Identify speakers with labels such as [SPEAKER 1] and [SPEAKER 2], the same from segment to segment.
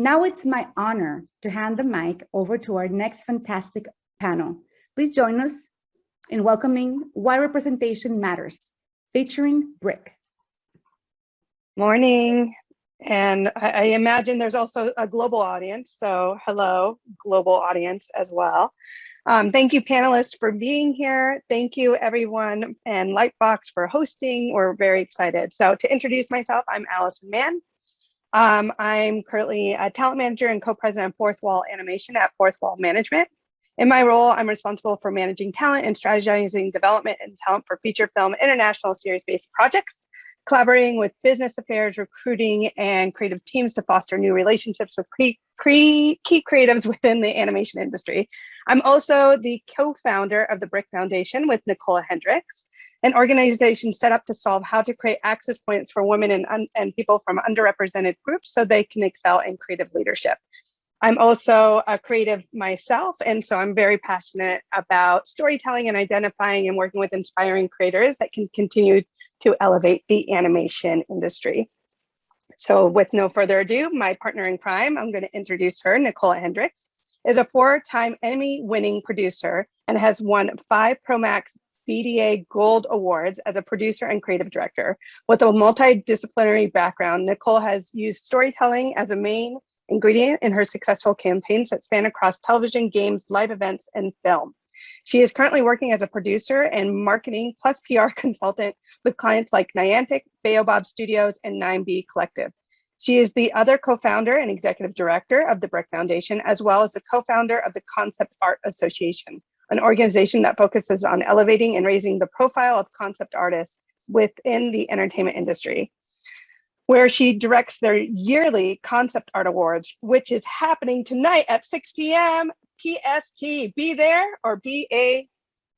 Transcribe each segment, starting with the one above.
[SPEAKER 1] Now it's my honor to hand the mic over to our next fantastic panel. Please join us in welcoming Why Representation Matters, featuring BRIC.
[SPEAKER 2] Morning. And I imagine there's also a global audience. So hello, global audience as well. Thank you, panelists, for being here. Thank you, everyone, and LightBox for hosting. We're very excited. So to introduce myself, I'm Alison Mann. I'm currently a talent manager and co-president of Fourth Wall Animation at Fourth Wall Management. In my role, I'm responsible for managing talent and strategizing development and talent for feature film international series-based projects, collaborating with business affairs, recruiting, and creative teams to foster new relationships with key creatives within the animation industry. I'm also the co-founder of the BRIC Foundation with Nicole Hendricks, an organization set up to solve how to create access points for women and people from underrepresented groups so they can excel in creative leadership. I'm also a creative myself, and so I'm very passionate about storytelling and identifying and working with inspiring creators that can continue to elevate the animation industry. So with no further ado, my partner in crime, I'm going to introduce her. Nicole Hendricks is a 4-time Emmy-winning producer and has won 5 ProMax BDA Gold Awards as a producer and creative director. With a multidisciplinary background, Nicole has used storytelling as a main ingredient in her successful campaigns that span across television, games, live events, and film. She is currently working as a producer and marketing plus PR consultant with clients like Niantic, Baobab Studios, and 9B Collective. She is the other co-founder and executive director of the BRIC Foundation, as well as the co-founder of the Concept Art Association, an organization that focuses on elevating and raising the profile of concept artists within the entertainment industry, where she directs their yearly Concept Art Awards, which is happening tonight at 6 p.m. PST. Be there or be a,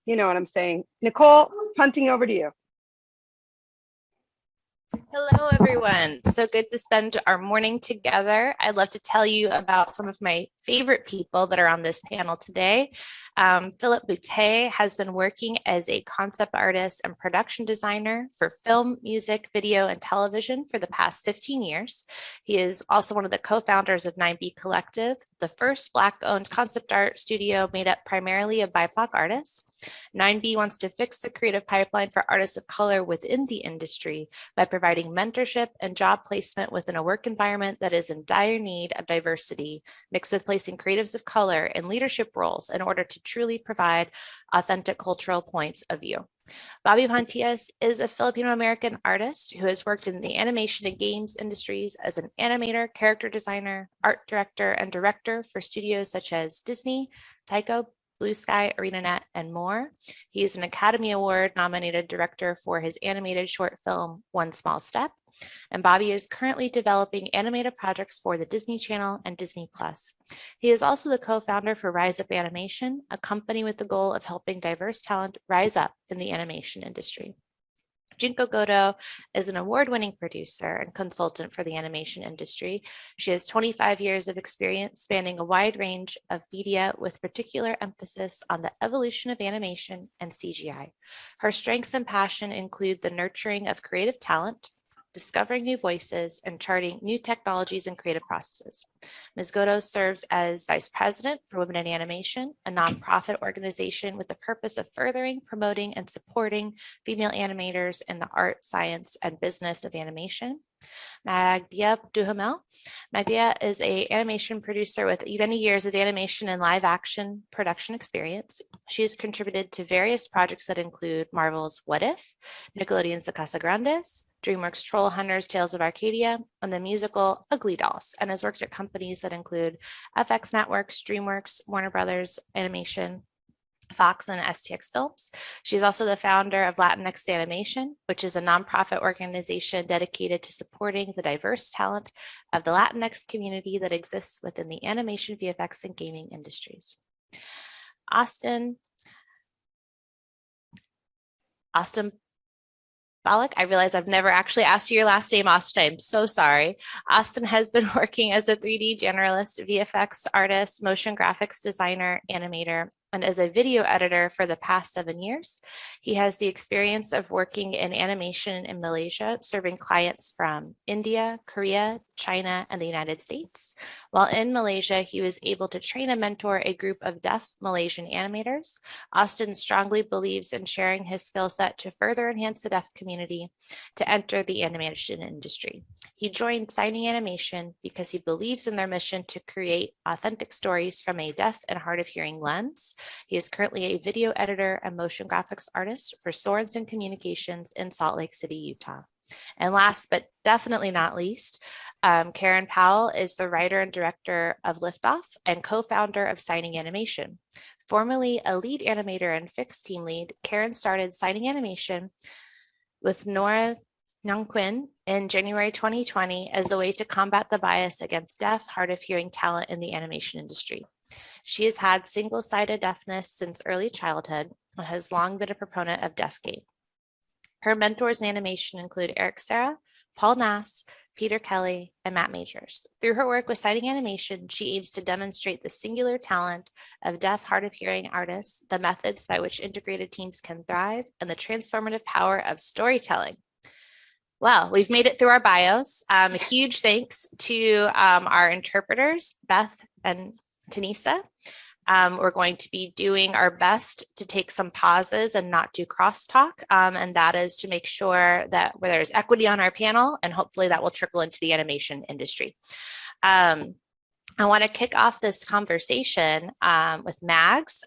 [SPEAKER 2] you know what I'm saying. Nicole, punting over to you.
[SPEAKER 3] Hello, everyone. So good to spend our morning together. I'd love to tell you about some of my favorite people that are on this panel today. Philip Boutet has been working as a concept artist and production designer for film, music, video, and television for the past 15 years. He is also one of the co-founders of 9B Collective, the first Black-owned concept art studio made up primarily of BIPOC artists. 9B wants to fix the creative pipeline for artists of color within the industry by providing mentorship and job placement within a work environment that is in dire need of diversity, mixed with placing creatives of color in leadership roles in order to truly provide authentic cultural points of view. Bobby Pontias is a Filipino-American artist who has worked in the animation and games industries as an animator, character designer, art director, and director for studios such as Disney, Tyco, Blue Sky, ArenaNet, and more. He is an Academy Award nominated director for his animated short film, One Small Step. And Bobby is currently developing animated projects for the Disney Channel and Disney Plus. He is also the co-founder for Rise Up Animation, a company with the goal of helping diverse talent rise up in the animation industry. Junko Goto is an award-winning producer and consultant for the animation industry. She has 25 years of experience spanning a wide range of media with particular emphasis on the evolution of animation and CGI. Her strengths and passion include the nurturing of creative talent, discovering new voices, and charting new technologies and creative processes. Ms. Goto serves as Vice President for Women in Animation, a nonprofit organization with the purpose of furthering, promoting, and supporting female animators in the art, science, and business of animation. Magdia Duhamel. Magdia is an animation producer with many years of animation and live action production experience. She has contributed to various projects that include Marvel's What If, Nickelodeon's The Casagrandes, DreamWorks Troll Hunters Tales of Arcadia, and the musical Ugly Dolls, and has worked at companies that include FX Networks, DreamWorks, Warner Brothers Animation, Fox, and STX Films. She's also the founder of Latinx Animation, which is a nonprofit organization dedicated to supporting the diverse talent of the Latinx community that exists within the animation, VFX, and gaming industries. Austin Balak, I realize I've never actually asked you your last name, Austin. I'm so sorry. Austin has been working as a 3D generalist, VFX artist, motion graphics designer, animator, and as a video editor for the past 7 years. He has the experience of working in animation in Malaysia, serving clients from India, Korea, China, and the United States. While in Malaysia, he was able to train and mentor a group of deaf Malaysian animators. Austin strongly believes in sharing his skill set to further enhance the deaf community to enter the animation industry. He joined Signing Animation because he believes in their mission to create authentic stories from a deaf and hard of hearing lens. He is currently a video editor and motion graphics artist for Sorensen Communications in Salt Lake City, Utah. And last but definitely not least, Karen Powell is the writer and director of Liftoff and co-founder of Signing Animation. Formerly a lead animator and fixed team lead, Karen started Signing Animation with Nora Nongquin in January 2020 as a way to combat the bias against deaf, hard of hearing talent in the animation industry. She has had single-sided deafness since early childhood and has long been a proponent of Deafgate. Her mentors in animation include Eric Serra, Paul Nass, Peter Kelly, and Matt Majors. Through her work with Signing Animation, she aims to demonstrate the singular talent of deaf, hard of hearing artists, the methods by which integrated teams can thrive, and the transformative power of storytelling. Well, we've made it through our bios. A huge thanks to our interpreters, Beth and Tanisa. We're going to be doing our best to take some pauses and not do crosstalk, and that is to make sure that where there's equity on our panel, and hopefully that will trickle into the animation industry. I want to kick off this conversation with Mags.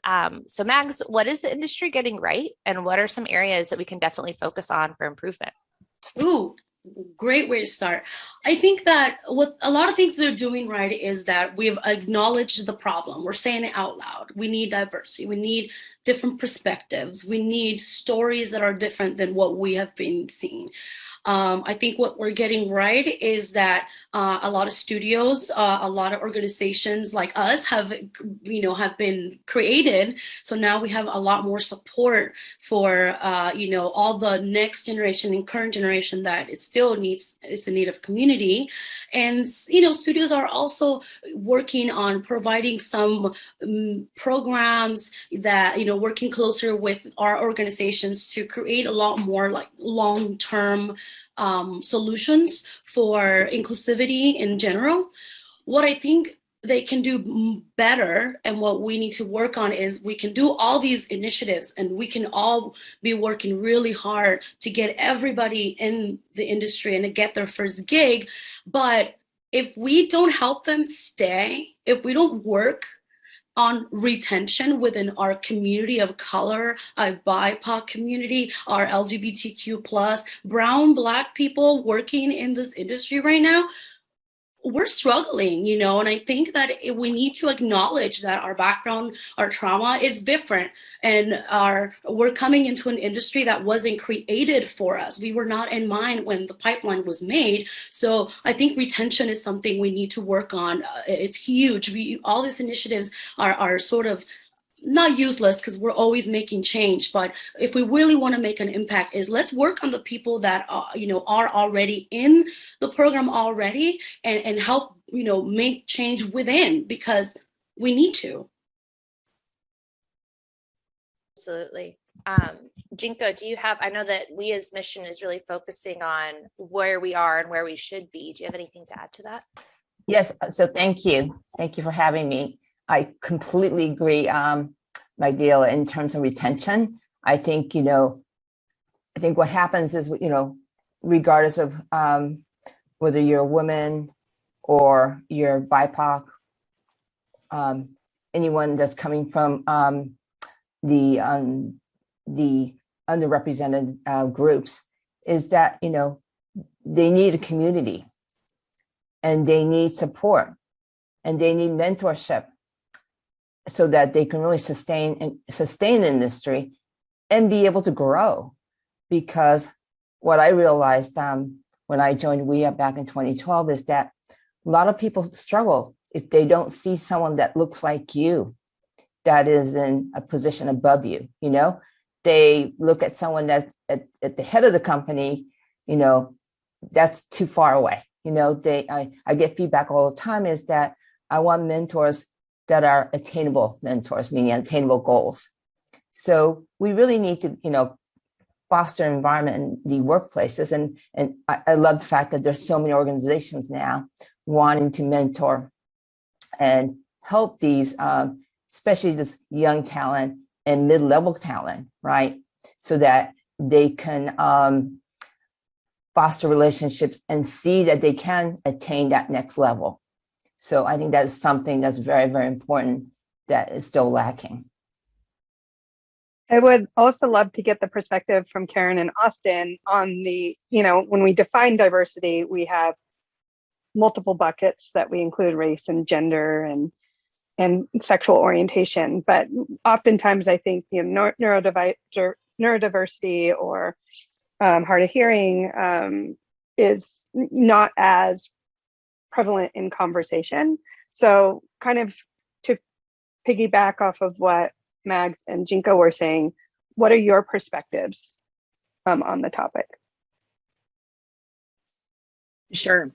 [SPEAKER 3] So Mags, what is the industry getting right, and what are some areas that we can definitely focus on for improvement?
[SPEAKER 4] Ooh, great way to start. I think that what a lot of things they're doing right is that we've acknowledged the problem. We're saying it out loud. We need diversity. We need different perspectives. We need stories that are different than what we have been seeing. I think what we're getting right is that a lot of studios, a lot of organizations like us have been created. So now we have a lot more support for, all the next generation and current generation that it's in need of community. And, studios are also working on providing some programs that, working closer with our organizations to create a lot more like long-term solutions for inclusivity in general. What I think they can do better and what we need to work on is we can do all these initiatives and we can all be working really hard to get everybody in the industry and to get their first gig. But if we don't help them stay, if we don't work on retention within our community of color, our BIPOC community, our LGBTQ plus, brown, Black people working in this industry right now, we're struggling, and I think that we need to acknowledge that our background, our trauma is different, and we're coming into an industry that wasn't created for us. We were not in mind when the pipeline was made. So I think retention is something we need to work on. It's huge. All these initiatives are sort of not useless because we're always making change, but if we really want to make an impact is let's work on the people that are already in the program already and help make change within, because we need to.
[SPEAKER 3] Absolutely. Jinko, I know that we as Mission is really focusing on where we are and where we should be. Do you have anything to add to that?
[SPEAKER 5] Yes, so thank you. Thank you for having me. I completely agree, my deal in terms of retention. I think, what happens is, regardless of whether you're a woman or you're BIPOC, anyone that's coming from the underrepresented groups, is that, they need a community and they need support and they need mentorship, so that they can really sustain the industry and be able to grow. Because what I realized when I joined WEA back in 2012 is that a lot of people struggle if they don't see someone that looks like you, that is in a position above you. They look at someone that's at the head of the company, that's too far away. I get feedback all the time is that I want mentors that are attainable mentors, meaning attainable goals. So we really need to, foster an environment in the workplaces. And I love the fact that there's so many organizations now wanting to mentor and help these, especially this young talent and mid-level talent, right? So that they can foster relationships and see that they can attain that next level. So I think that's something that's very, very important that is still lacking.
[SPEAKER 2] I would also love to get the perspective from Karen and Austin on the, when we define diversity, we have multiple buckets that we include race and gender and sexual orientation. But oftentimes I think, neurodiversity or hard of hearing is not as prevalent in conversation. So kind of to piggyback off of what Mags and Jinko were saying, what are your perspectives on the topic?
[SPEAKER 6] Sure.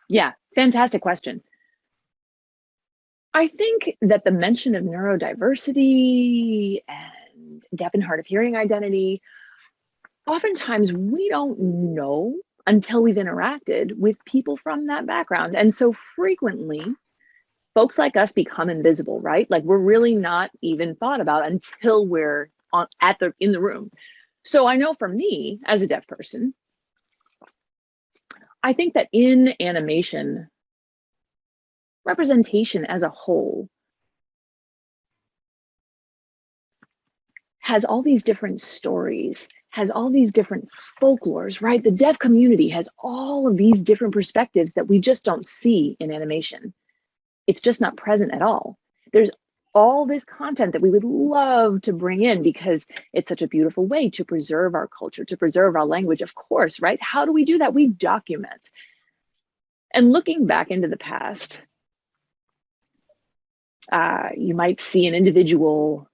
[SPEAKER 6] Yeah, fantastic question. I think that the mention of neurodiversity and deaf and hard of hearing identity, oftentimes we don't know until we've interacted with people from that background. And so frequently, folks like us become invisible, right? Like we're really not even thought about until we're in the room. So I know for me as a deaf person, I think that in animation, representation as a whole has all these different stories, has all these different folklores, right? The deaf community has all of these different perspectives that we just don't see in animation. It's just not present at all. There's all this content that we would love to bring in because it's such a beautiful way to preserve our culture, to preserve our language, of course, right? How do we do that? We document. And looking back into the past, you might see an individual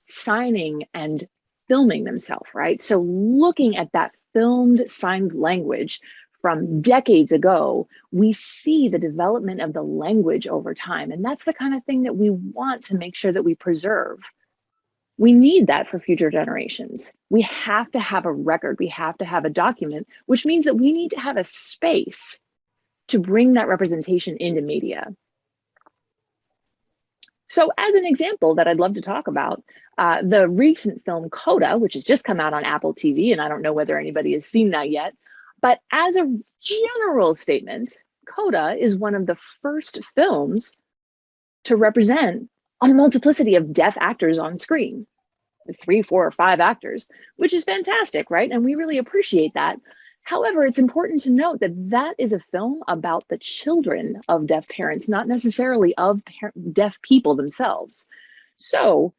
[SPEAKER 6] signing and filming themselves, right? So looking at that filmed signed language from decades ago, we see the development of the language over time. And that's the kind of thing that we want to make sure that we preserve. We need that for future generations. We have to have a record. We have to have a document, which means that we need to have a space to bring that representation into media. So as an example that I'd love to talk about, the recent film Coda, which has just come out on Apple TV, and I don't know whether anybody has seen that yet, but as a general statement, Coda is one of the first films to represent a multiplicity of deaf actors on screen, 3, 4, or 5 actors, which is fantastic, right? And we really appreciate that. However, it's important to note that that is a film about the children of deaf parents, not necessarily of deaf people themselves. So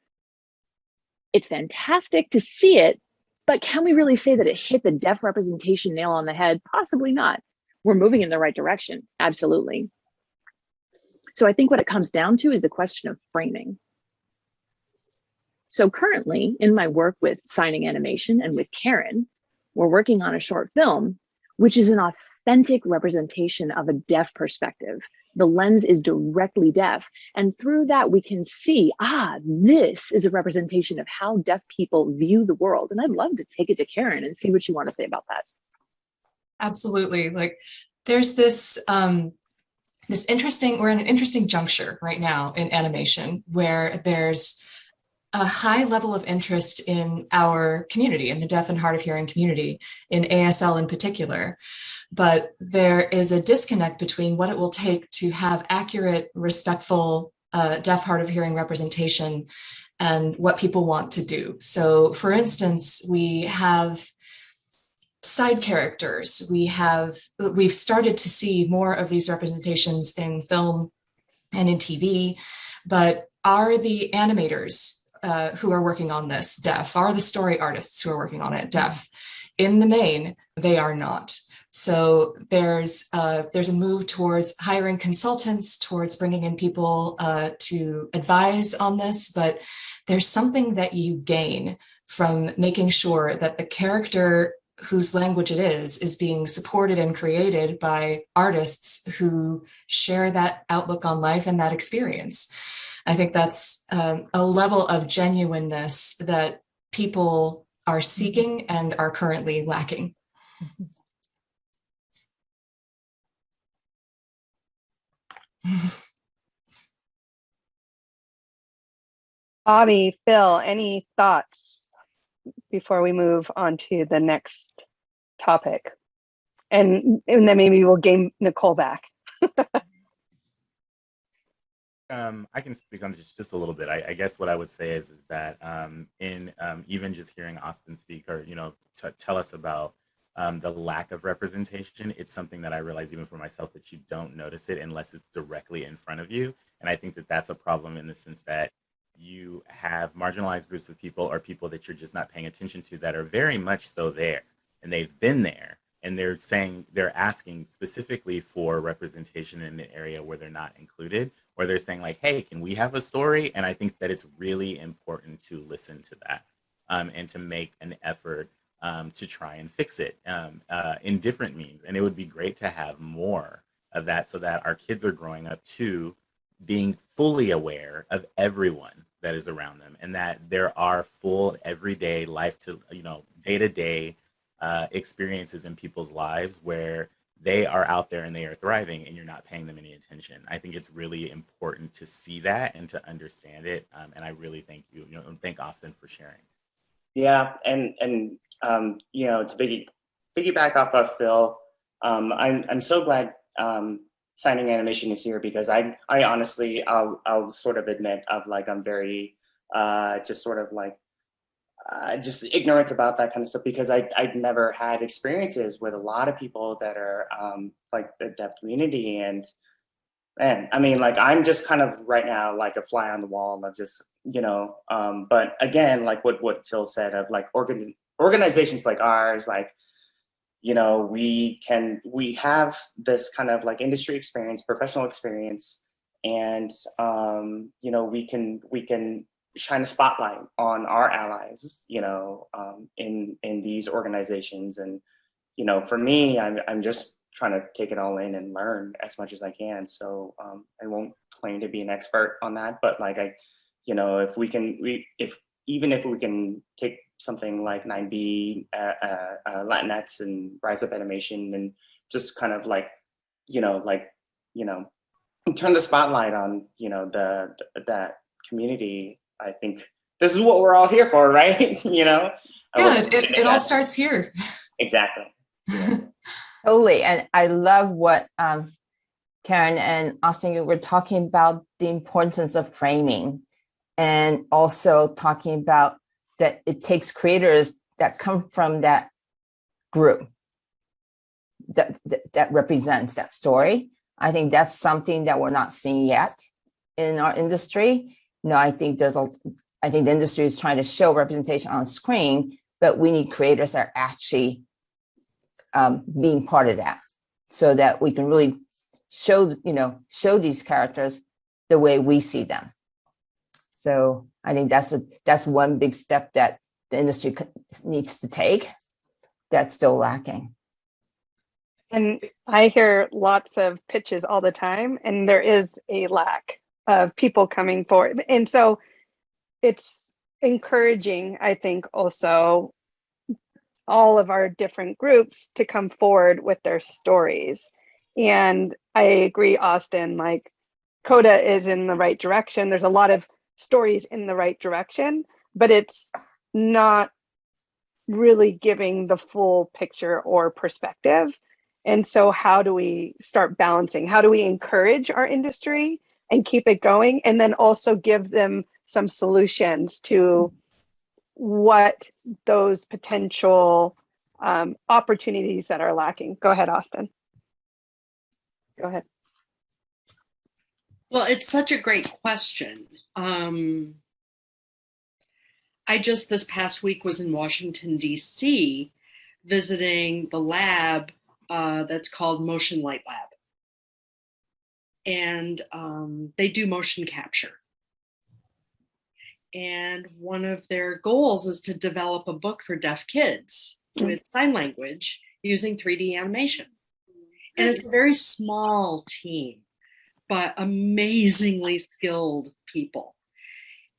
[SPEAKER 6] it's fantastic to see it, but can we really say that it hit the deaf representation nail on the head? Possibly not. We're moving in the right direction, absolutely. So I think what it comes down to is the question of framing. So currently in my work with signing animation and with Karen, we're working on a short film, which is an authentic representation of a deaf perspective. The lens is directly deaf. And through that, we can see, this is a representation of how deaf people view the world. And I'd love to take it to Karen and see what you want to say about that.
[SPEAKER 7] Absolutely. Like there's this, we're in an interesting juncture right now in animation where there's a high level of interest in our community, in the deaf and hard of hearing community, in ASL in particular. But there is a disconnect between what it will take to have accurate, respectful, deaf, hard of hearing representation and what people want to do. So for instance, we have side characters. We've started to see more of these representations in film and in TV, but are the animators who are working on this deaf? Are the story artists who are working on it deaf? In the main, they are not. So there's a move towards hiring consultants, towards bringing in people to advise on this, but there's something that you gain from making sure that the character whose language it is being supported and created by artists who share that outlook on life and that experience. I think that's a level of genuineness that people are seeking and are currently lacking.
[SPEAKER 2] Bobby, Phil, any thoughts before we move on to the next topic? And then maybe we'll gain Nicole back.
[SPEAKER 8] I can speak on this just a little bit. I guess what I would say is that in even just hearing Austin speak, or tell us about the lack of representation, it's something that I realize even for myself that you don't notice it unless it's directly in front of you. And I think that that's a problem in the sense that you have marginalized groups of people or people that you're just not paying attention to that are very much so there, and they've been there, and they're asking specifically for representation in an area where they're not included, or they're saying like, hey, can we have a story? And I think that it's really important to listen to that and to make an effort to try and fix it in different means. And it would be great to have more of that so that our kids are growing up too being fully aware of everyone that is around them, and that there are full everyday life to day-to-day experiences in people's lives where they are out there and they are thriving and you're not paying them any attention. I think it's really important to see that and to understand it. And I really thank you, and thank Austin for sharing.
[SPEAKER 9] Yeah, and to piggyback off of Phil, I'm so glad Signing Animation is here, because I honestly, I'll sort of admit I'm very just ignorant about that kind of stuff, because I'd never had experiences with a lot of people that are like the deaf community. And I mean, I'm just kind of right now like a fly on the wall of just, but again, like what Phil said of organizations like ours, we have this kind of industry experience, professional experience, and we can shine a spotlight on our allies, in these organizations. And for me, I'm just trying to take it all in and learn as much as I can. So I won't claim to be an expert on that, but if we can take something like 9B, Latinx, and Rise Up Animation, and just kind of turn the spotlight on that community. I think this is what we're all here for, right?
[SPEAKER 7] Yeah, it all starts here.
[SPEAKER 9] Exactly.
[SPEAKER 5] Totally. And I love what Karen and Austin, you were talking about the importance of framing, and also talking about that it takes creators that come from that group that represents that story. I think that's something that we're not seeing yet in our industry. I think the industry is trying to show representation on screen, but we need creators that are actually being part of that, so that we can really show these characters the way we see them. So I think that's one big step that the industry needs to take that's still lacking.
[SPEAKER 2] And I hear lots of pitches all the time, and there is a lack of people coming forward. And so it's encouraging, I think, also all of our different groups to come forward with their stories. And I agree, Austin, CODA is in the right direction. There's a lot of stories in the right direction, but it's not really giving the full picture or perspective. And so how do we start balancing? How do we encourage our industry and keep it going, and then also give them some solutions to what those potential opportunities that are lacking? Go ahead, Austin. Go ahead.
[SPEAKER 4] Well, it's such a great question. I just this past week was in Washington, D.C., visiting the lab that's called Motion Light Lab. And they do motion capture. And one of their goals is to develop a book for deaf kids with sign language using 3D animation. And it's a very small team.
[SPEAKER 10] but amazingly skilled people.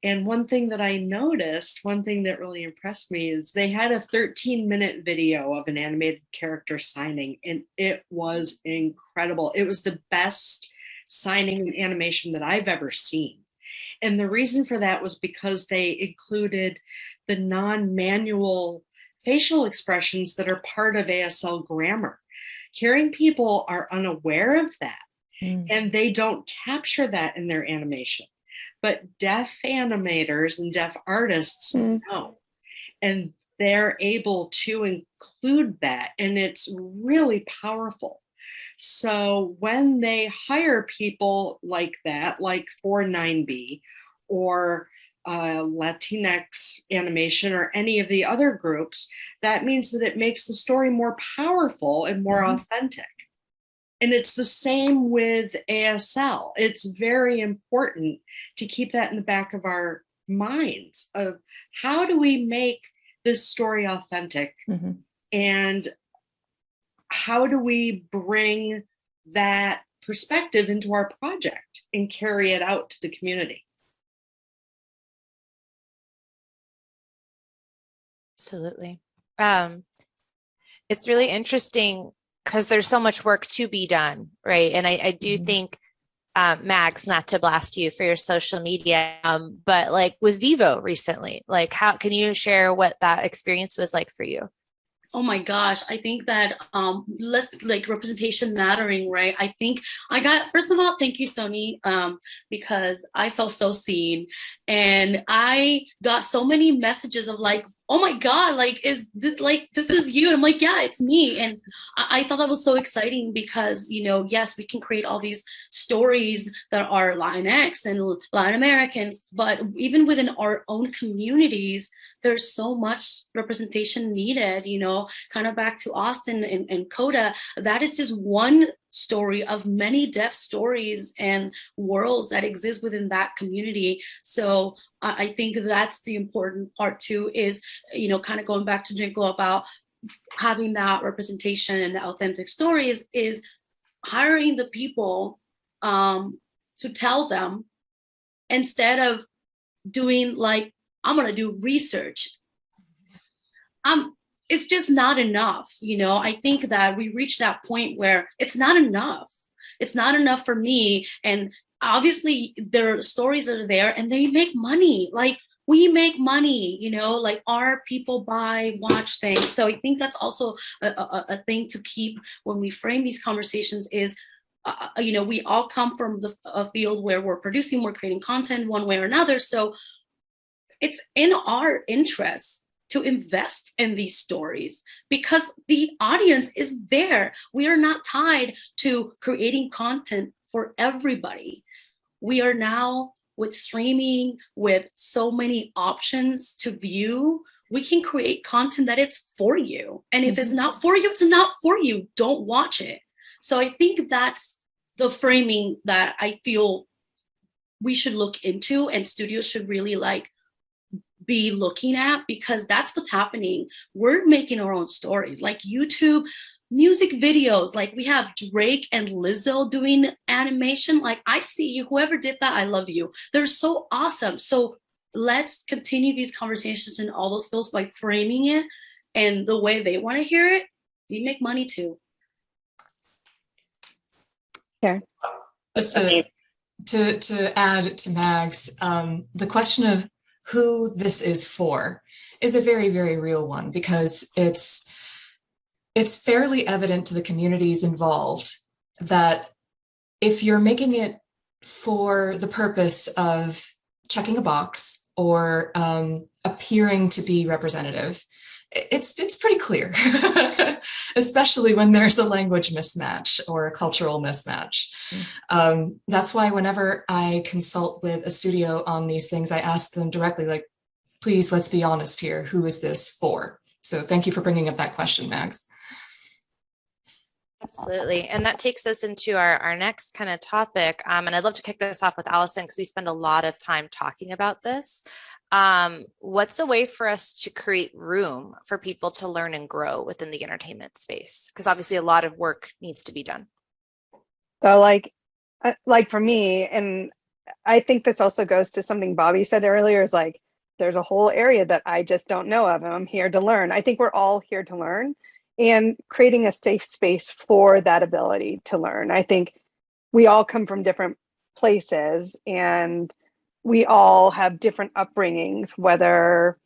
[SPEAKER 10] And one thing that I noticed, one thing that really impressed me is they had a 13-minute video of an animated character signing, and it was incredible. It was the best signing in animation that I've ever seen. And the reason for that was because they included the non-manual facial expressions that are part of ASL grammar. Hearing people are unaware of that, and they don't capture that in their animation. But deaf animators and deaf artists know, and they're able to include that, and it's really powerful. So when they hire people like that, like for 9B or Latinx animation or any of the other groups, that means that it makes the story more powerful and more authentic. And it's the same with ASL. It's very important to keep that in the back of our minds of how do we make this story authentic, and how do we bring that perspective into our project and carry it out to the community.
[SPEAKER 3] Absolutely. It's really interesting because there's so much work to be done, right? And I do think, Max, not to blast you for your social media, but like with Vivo recently, like how can you share what that experience was like for you?
[SPEAKER 4] Oh my gosh, I think that let's like representation mattering, right? I think I got, first of all, thank you, Sony, because I felt so seen, and I got so many messages of like, oh my God, like, is this like, this is you? And I'm like, yeah, it's me. And I thought that was so exciting because, you know, yes, we can create all these stories that are Latinx and Latin Americans, but even within our own communities, there's so much representation needed, you know, kind of back to Austin and Coda. That is just one story of many deaf stories and worlds that exist within that community. So I think that's the important part too, is, you know, kind of going back to Jinko about having that representation and the authentic stories, is hiring the people to tell them, instead of doing like, I'm gonna do research. It's just not enough, you know. I think that we reached that point where it's not enough. It's not enough for me. And obviously their stories are there and they make money. Like we make money, you know, like our people buy, watch things. So I think that's also a thing to keep when we frame these conversations is, you know, we all come from a field where we're producing, we're creating content one way or another. So it's in our interest to invest in these stories because the audience is there. We are not tied to creating content for everybody. We are now, with streaming, with so many options to view, we can create content that it's for you. And if it's not for you, it's not for you. Don't watch it. So I think that's the framing that I feel we should look into, and studios should really like be looking at, because that's what's happening. We're making our own stories, like YouTube music videos. Like we have Drake and Lizzo doing animation. Like, I see you, whoever did that, I love you. They're so awesome. So let's continue these conversations in all those fields by framing it and the way they want to hear it. We make money too.
[SPEAKER 6] Yeah.
[SPEAKER 7] Just to add to Mag's, the question of who this is for is a very, very real one, because it's fairly evident to the communities involved that if you're making it for the purpose of checking a box or appearing to be representative, it's pretty clear, especially when there's a language mismatch or a cultural mismatch. That's why whenever I consult with a studio on these things, I ask them directly, like, please, let's be honest here. Who is this for? So thank you for bringing up that question, Max.
[SPEAKER 3] Absolutely. And that takes us into our next kind of topic. And I'd love to kick this off with Alison, because we spend a lot of time talking about this. What's a way for us to create room for people to learn and grow within the entertainment space? Because obviously a lot of work needs to be done.
[SPEAKER 6] So like
[SPEAKER 2] like for me, and I think this also goes to something Bobby said earlier, is like, there's a whole area that I just don't know of, and I'm here to learn. I think we're all here to learn, and creating a safe space for that ability to learn. I think we all come from different places, and we all have different upbringings, whether,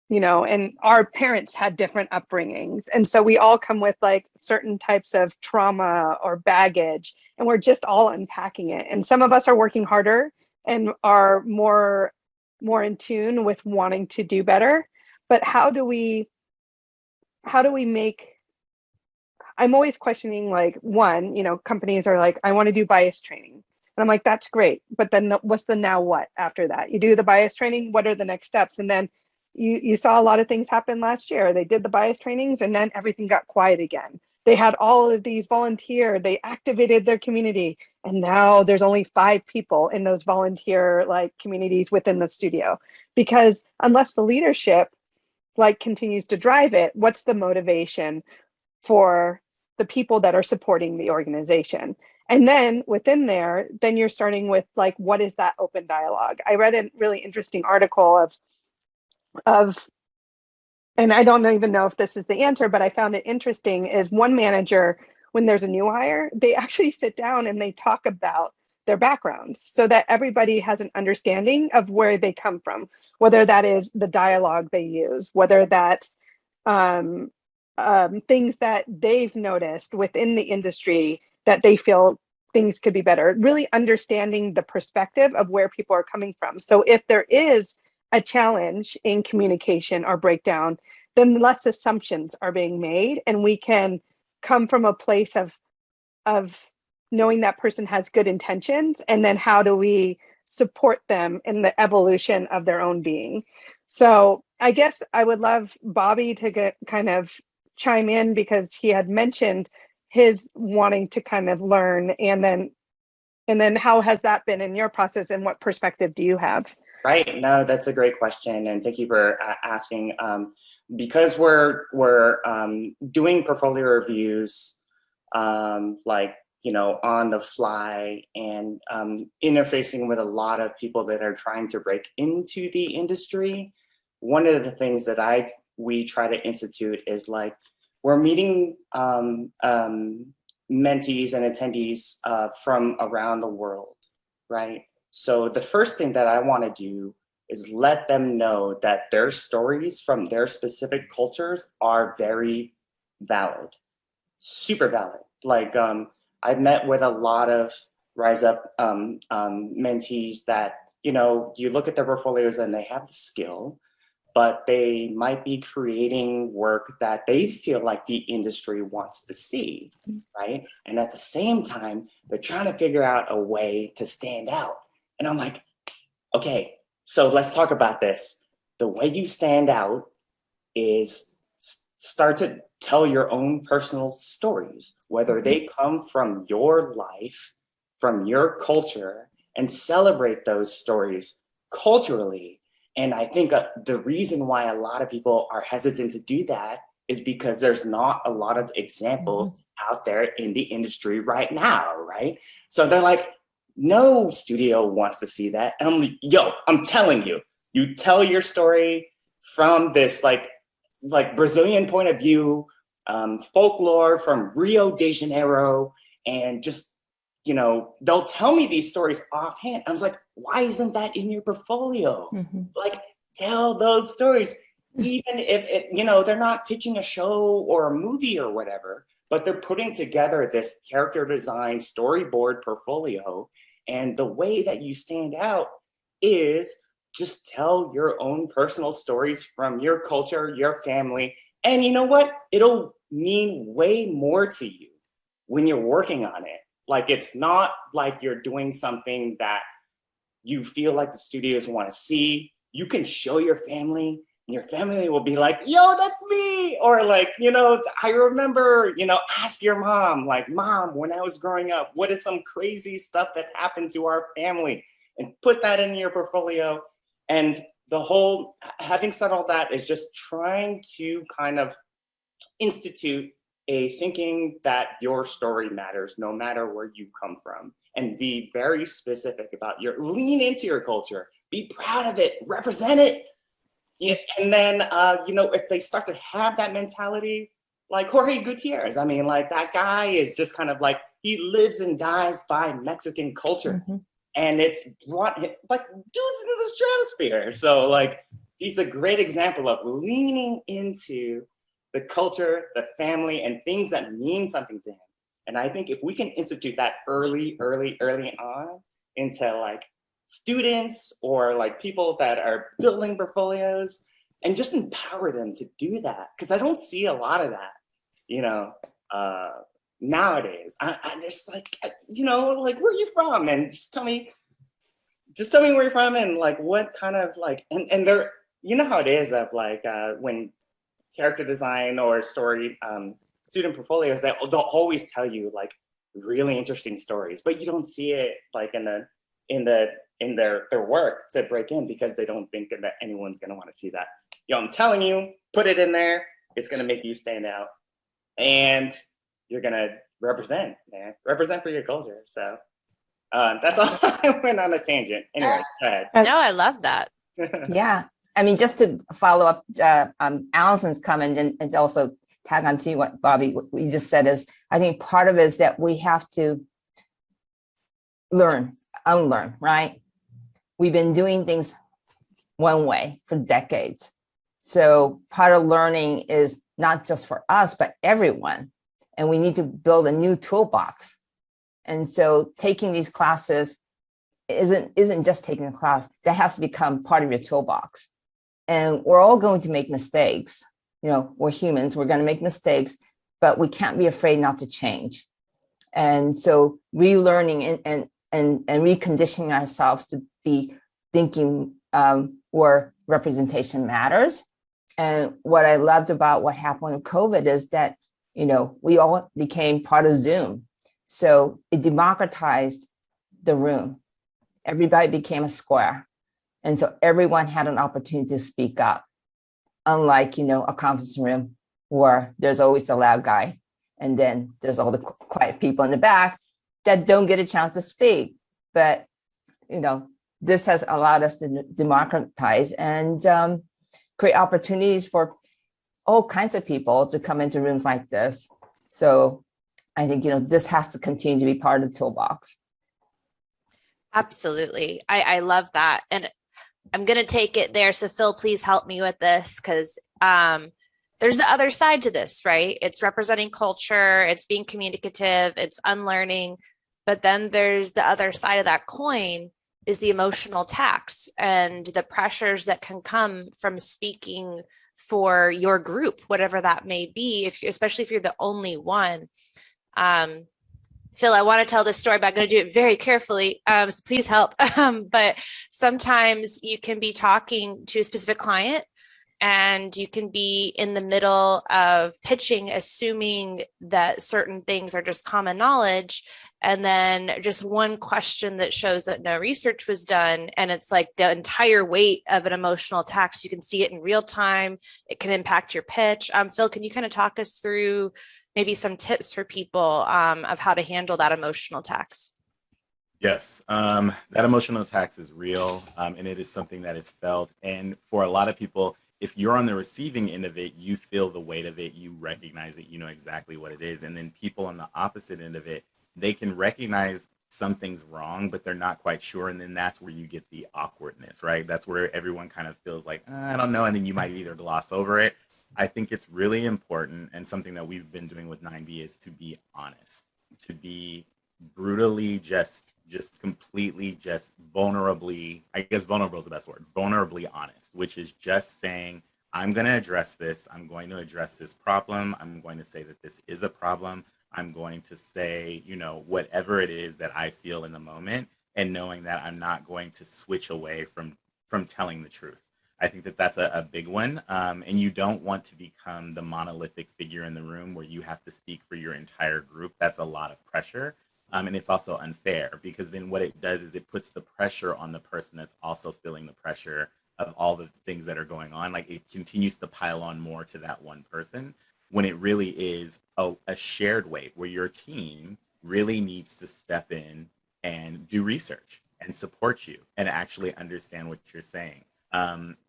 [SPEAKER 2] you know, and our parents had different upbringings. And so we all come with like certain types of trauma or baggage, and we're just all unpacking it. And some of us are working harder and are more in tune with wanting to do better. But how do we make, I'm always questioning, like, one, you know, companies are like, I want to do bias training. And I'm like, that's great. But then what's the now what after that? You do the bias training, what are the next steps? And then you saw a lot of things happen last year. They did the bias trainings and then everything got quiet again. They had all of these volunteer, they activated their community. And now there's only 5 people in those volunteer like communities within the studio. Because unless the leadership like continues to drive it, what's the motivation for the people that are supporting the organization? And then within there, then you're starting with like, what is that open dialogue? I read a really interesting article of, and I don't even know if this is the answer, but I found it interesting, is one manager, when there's a new hire, they actually sit down and they talk about their backgrounds so that everybody has an understanding of where they come from, whether that is the dialogue they use, whether that's things that they've noticed within the industry that they feel things could be better, really understanding the perspective of where people are coming from. So if there is a challenge in communication or breakdown, then less assumptions are being made, and we can come from a place of knowing that person has good intentions, and then how do we support them in the evolution of their own being. So I guess I would love Bobby to kind of chime in, because he had mentioned his wanting to kind of learn, and then how has that been in your process, and what perspective do you have?
[SPEAKER 9] Right. No, that's a great question, and thank you for asking. Because we're doing portfolio reviews, like, you know, on the fly, and interfacing with a lot of people that are trying to break into the industry. One of the things that we try to institute is like, we're meeting mentees and attendees from around the world, right? So the first thing that I want to do is let them know that their stories from their specific cultures are very valid, super valid. Like, I've met with a lot of Rise Up mentees that, you know, you look at their portfolios and they have the skill, but they might be creating work that they feel like the industry wants to see, right? And at the same time, they're trying to figure out a way to stand out. And I'm like, okay, so let's talk about this. The way you stand out is start to tell your own personal stories, whether they come from your life, from your culture, and celebrate those stories culturally. And I think the reason why a lot of people are hesitant to do that is because there's not a lot of examples out there in the industry right now, right? So they're like, no studio wants to see that. And I'm like, yo, I'm telling you, you tell your story from this like Brazilian point of view, folklore from Rio de Janeiro, and just, you know, they'll tell me these stories offhand. I was like, why isn't that in your portfolio? Like, tell those stories, even if you know, they're not pitching a show or a movie or whatever, but they're putting together this character design storyboard portfolio. And the way that you stand out is just tell your own personal stories from your culture, your family. And you know what? It'll mean way more to you when you're working on it. Like, it's not like you're doing something that you feel like the studios want to see. You can show your family, and your family will be like, yo, that's me. Or like, you know, I remember, you know, ask your mom, like, Mom, when I was growing up, what is some crazy stuff that happened to our family? And put that in your portfolio. And the whole, having said all that, is just trying to kind of institute a thinking that your story matters no matter where you come from, and be very specific about lean into your culture, be proud of it, represent it. Yeah, and then, if they start to have that mentality, like Jorge Gutierrez, I mean, like that guy is just kind of like, he lives and dies by Mexican culture.
[SPEAKER 5] Mm-hmm.
[SPEAKER 9] And it's brought him, like, dude's in the stratosphere. So like, he's a great example of leaning into the culture, the family, and things that mean something to him. And I think if we can institute that early on into like students or like people that are building portfolios, and just empower them to do that. Because I don't see a lot of that, nowadays. I'm just like, like, where are you from? And just tell me where you're from, and like what kind of like, and they're, how it is of like when character design or story student portfolios, they'll always tell you like really interesting stories, but you don't see it like in their work to break in, because they don't think that anyone's going to want to see that. I'm telling you, put it in there. It's going to make you stand out, and you're going to represent for your culture. So that's all. I went on a tangent. Anyway, go ahead.
[SPEAKER 3] No, I love that.
[SPEAKER 5] Yeah. I mean, just to follow up Alison's comment and also tag on to what Bobby, what you just said, is I think part of it is that we have to unlearn, right? We've been doing things one way for decades. So part of learning is not just for us, but everyone. And we need to build a new toolbox. And so taking these classes isn't just taking a class. That has to become part of your toolbox. And we're all going to make mistakes. We're humans, we're going to make mistakes, but we can't be afraid not to change. And so relearning and reconditioning ourselves to be thinking where representation matters. And what I loved about what happened with COVID is that, we all became part of Zoom. So it democratized the room. Everybody became a square. And so everyone had an opportunity to speak up. Unlike, a conference room where there's always the loud guy, and then there's all the quiet people in the back that don't get a chance to speak. But, this has allowed us to democratize and create opportunities for all kinds of people to come into rooms like this. So I think, this has to continue to be part of the toolbox.
[SPEAKER 3] Absolutely. I love that. And I'm going to take it there. So Phil, please help me with this, because there's the other side to this, right? It's representing culture, it's being communicative, it's unlearning. But then there's the other side of that coin, is the emotional tax and the pressures that can come from speaking for your group, whatever that may be, especially if you're the only one. Phil, I want to tell this story, but I'm going to do it very carefully, so please help. But sometimes you can be talking to a specific client, and you can be in the middle of pitching, assuming that certain things are just common knowledge, and then just one question that shows that no research was done, and it's like the entire weight of an emotional tax. You can see it in real time. It can impact your pitch. Phil, can you kind of talk us through maybe some tips for people of how to handle that emotional tax?
[SPEAKER 8] Yes, that emotional tax is real, and it is something that is felt. And for a lot of people, if you're on the receiving end of it, you feel the weight of it, you recognize it, you know exactly what it is. And then people on the opposite end of it, they can recognize something's wrong, but they're not quite sure. And then that's where you get the awkwardness, right? That's where everyone kind of feels like, I don't know. And then you might either gloss over it. I think it's really important, and something that we've been doing with 9B is to be honest, to be brutally just completely vulnerably, I guess vulnerable is the best word, vulnerably honest, which is just saying, I'm going to address this. I'm going to address this problem. I'm going to say that this is a problem. I'm going to say, whatever it is that I feel in the moment, and knowing that I'm not going to switch away from telling the truth. I think that that's a big one. And you don't want to become the monolithic figure in the room where you have to speak for your entire group. That's a lot of pressure. And it's also unfair, because then what it does is it puts the pressure on the person that's also feeling the pressure of all the things that are going on. Like, it continues to pile on more to that one person. when it really is a shared weight where your team really needs to step in and do research and support you and actually understand what you're saying.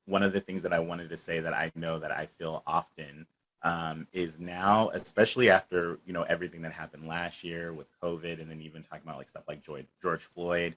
[SPEAKER 8] One of the things that I wanted to say that I know that I feel often is now, especially after, you know, everything that happened last year with COVID, and then even talking about like stuff like George Floyd,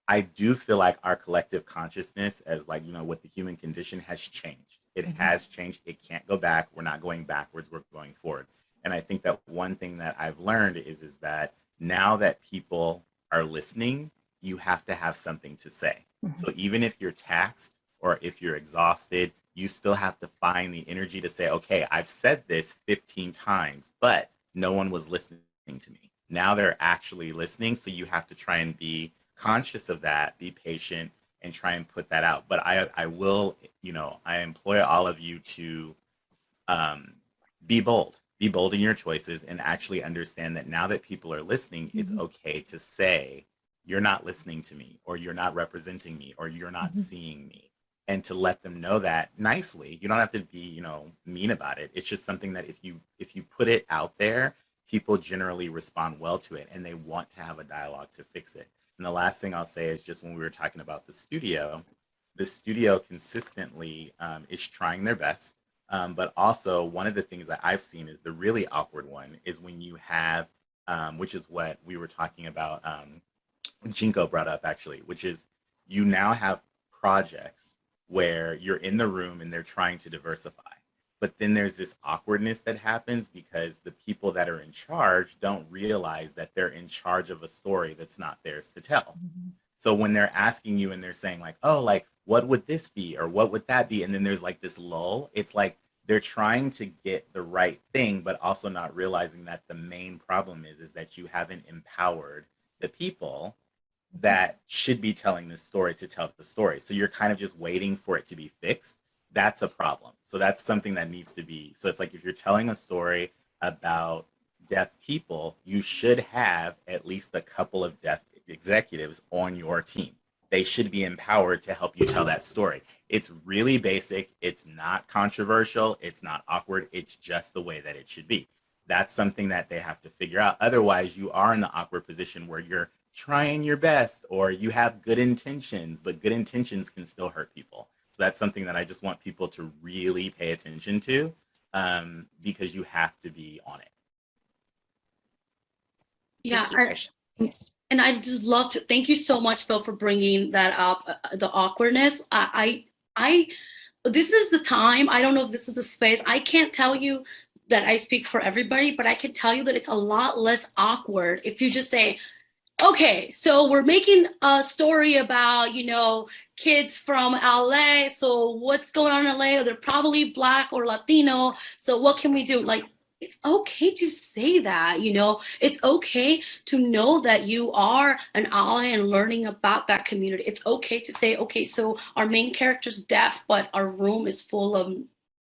[SPEAKER 8] I do feel like our collective consciousness as like, you know, with the human condition has changed. It has changed. It can't go back. We're not going backwards. We're going forward. And I think that one thing that I've learned is that now that people are listening, you have to have something to say. So even if you're taxed or if you're exhausted, you still have to find the energy to say, okay, I've said this 15 times, but no one was listening to me. Now they're actually listening. So you have to try and be conscious of that, be patient, and try and put that out. But I will, you know, I employ all of you to be bold in your choices, and actually understand that now that people are listening, it's okay to say, you're not listening to me, or you're not representing me, or you're not seeing me. And to let them know that nicely. You don't have to be, you know, mean about it. It's just something that if you put it out there, people generally respond well to it, and they want to have a dialogue to fix it. And the last thing I'll say is just when we were talking about the studio consistently is trying their best. But also one of the things that I've seen is the really awkward one is when you have, which is what we were talking about, Jinko brought up actually, which is you now have projects where you're in the room and they're trying to diversify. But then there's this awkwardness that happens because the people that are in charge don't realize that they're in charge of a story that's not theirs to tell. So when they're asking you and they're saying like, oh, like, what would this be? Or what would that be? And then there's like this lull. It's like they're trying to get the right thing, but also not realizing that the main problem is that you haven't empowered the people that should be telling this story to tell the story. So you're kind of just waiting for it to be fixed. That's a problem. So that's something that needs to be. So it's like if you're telling a story about deaf people, you should have at least a couple of deaf executives on your team. They should be empowered to help you tell that story. It's really basic. It's not controversial. It's not awkward. It's just the way that it should be. That's something that they have to figure out. Otherwise, you are in the awkward position where you're trying your best or you have good intentions, but good intentions can still hurt people. So that's something that I just want people to really pay attention to because you have to be on it.
[SPEAKER 4] Yeah.
[SPEAKER 3] Yes.
[SPEAKER 4] And I just love to thank you so much, Phil, for bringing that up, the awkwardness. This is the time. I don't know if this is the space. I can't tell you that I speak for everybody, but I can tell you that it's a lot less awkward if you just say, okay, so we're making a story about, you know, kids from LA. So what's going on in LA? They're probably Black or Latino. So what can we do? Like, it's okay to say that, you know, it's okay to know that you are an ally and learning about that community. It's okay to say, okay, so our main character's deaf, but our room is full of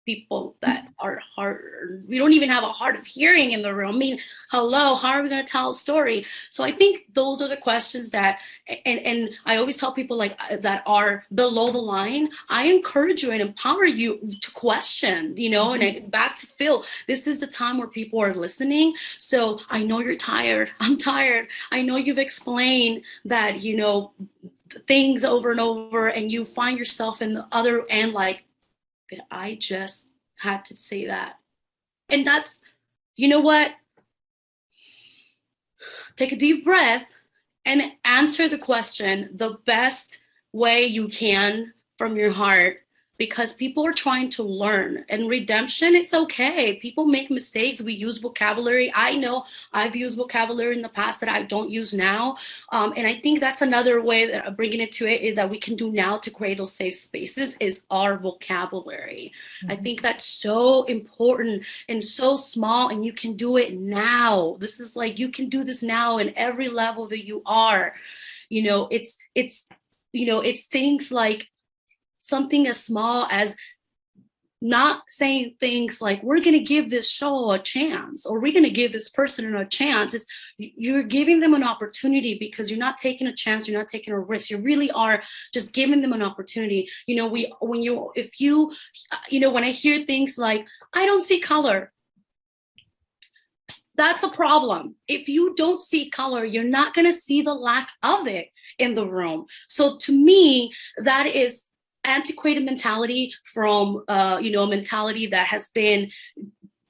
[SPEAKER 4] people that are hard. We don't even have a hard of hearing in the room. I mean, hello, how are we going to tell a story? So I think those are the questions that, and I always tell people like that are below the line, I encourage you and empower you to question, you know, and back to Phil, this is the time where people are listening. So I know you're tired. I'm tired. I know you've explained that, you know, things over and over, and you find yourself in the other end, like, that I just had to say that. And that's, you know what? Take a deep breath and answer the question the best way you can from your heart, because people are trying to learn. And redemption, it's okay. People make mistakes. We use vocabulary. I know I've used vocabulary in the past that I don't use now. And I think that's another way that bringing it to it is that we can do now to create those safe spaces is our vocabulary. I think that's so important and so small, and you can do it now. This is like, you can do this now in every level that you are. You know, it's you know, it's things like something as small as not saying things like, we're going to give this show a chance, or we're going to give this person a chance. It's, you're giving them an opportunity because you're not taking a chance. You're not taking a risk. You really are just giving them an opportunity. You know, when I hear things like, I don't see color. That's a problem. If you don't see color, you're not going to see the lack of it in the room. So to me, that is antiquated mentality from, a mentality that has been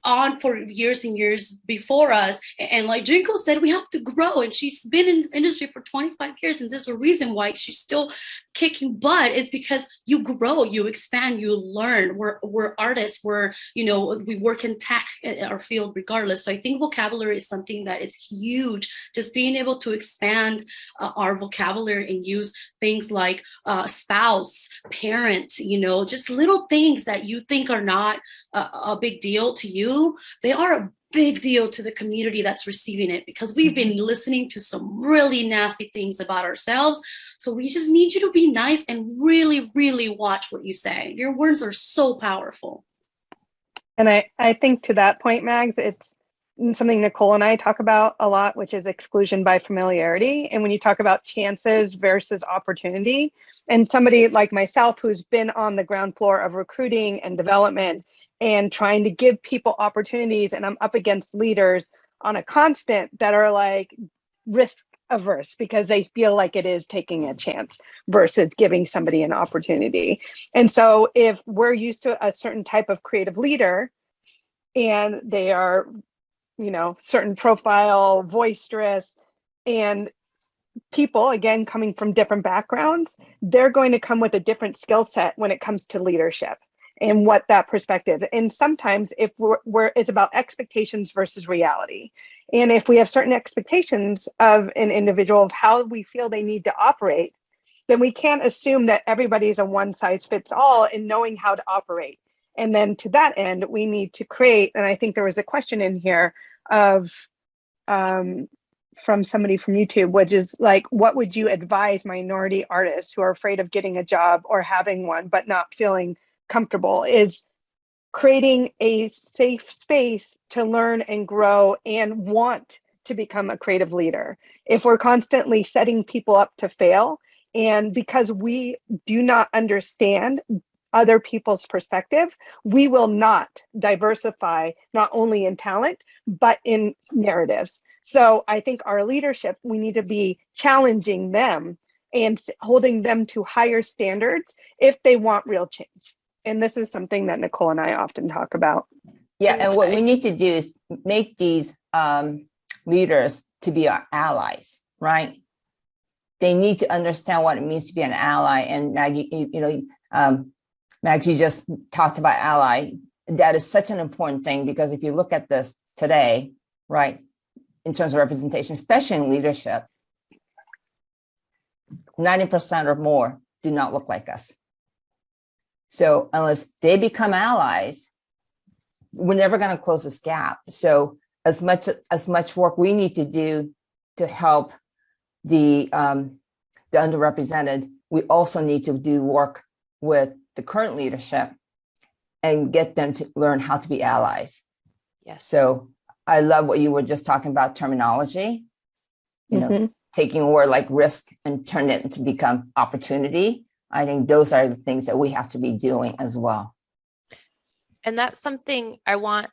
[SPEAKER 4] on for years and years before us. And like Jinko said, we have to grow. And she's been in this industry for 25 years. And there's a reason why she's still kicking butt. It's because you grow, you expand, you learn. We're artists. We work in tech in our field regardless. So I think vocabulary is something that is huge. Just being able to expand our vocabulary and use things like spouse, parent, just little things that you think are not a big deal to you, they are a big deal to the community that's receiving it, because we've been listening to some really nasty things about ourselves. So we just need you to be nice and really, really watch what you say. Your words are so powerful.
[SPEAKER 2] And I think to that point, Mags, it's something Nicole and I talk about a lot, which is exclusion by familiarity. And when you talk about chances versus opportunity, and somebody like myself who's been on the ground floor of recruiting and development and trying to give people opportunities, and I'm up against leaders on a constant that are like risk averse because they feel like it is taking a chance versus giving somebody an opportunity. And so if we're used to a certain type of creative leader and they are, certain profile, boisterous, and people, again, coming from different backgrounds, they're going to come with a different skill set when it comes to leadership and what that perspective. And sometimes if it's about expectations versus reality. And if we have certain expectations of an individual of how we feel they need to operate, then we can't assume that everybody's a one size fits all in knowing how to operate. And then to that end, we need to create, and I think there was a question in here of, from somebody from YouTube, which is like, what would you advise minority artists who are afraid of getting a job or having one, but not feeling comfortable, is creating a safe space to learn and grow and want to become a creative leader. If we're constantly setting people up to fail, and because we do not understand other people's perspective, we will not diversify, not only in talent, but in narratives. So I think our leadership, we need to be challenging them and holding them to higher standards if they want real change. And this is something that Nicole and I often talk about.
[SPEAKER 5] Yeah, and what we need to do is make these leaders to be our allies, right? They need to understand what it means to be an ally. And Maggie, Max, you just talked about ally. That is such an important thing, because if you look at this today, right, in terms of representation, especially in leadership, 90% or more do not look like us. So unless they become allies, we're never going to close this gap. So as much work we need to do to help the underrepresented, we also need to do work with the current leadership and get them to learn how to be allies.
[SPEAKER 3] Yes.
[SPEAKER 5] So I love what you were just talking about, terminology, taking a word like risk and turn it to become opportunity. I think those are the things that we have to be doing as well.
[SPEAKER 3] And that's something I want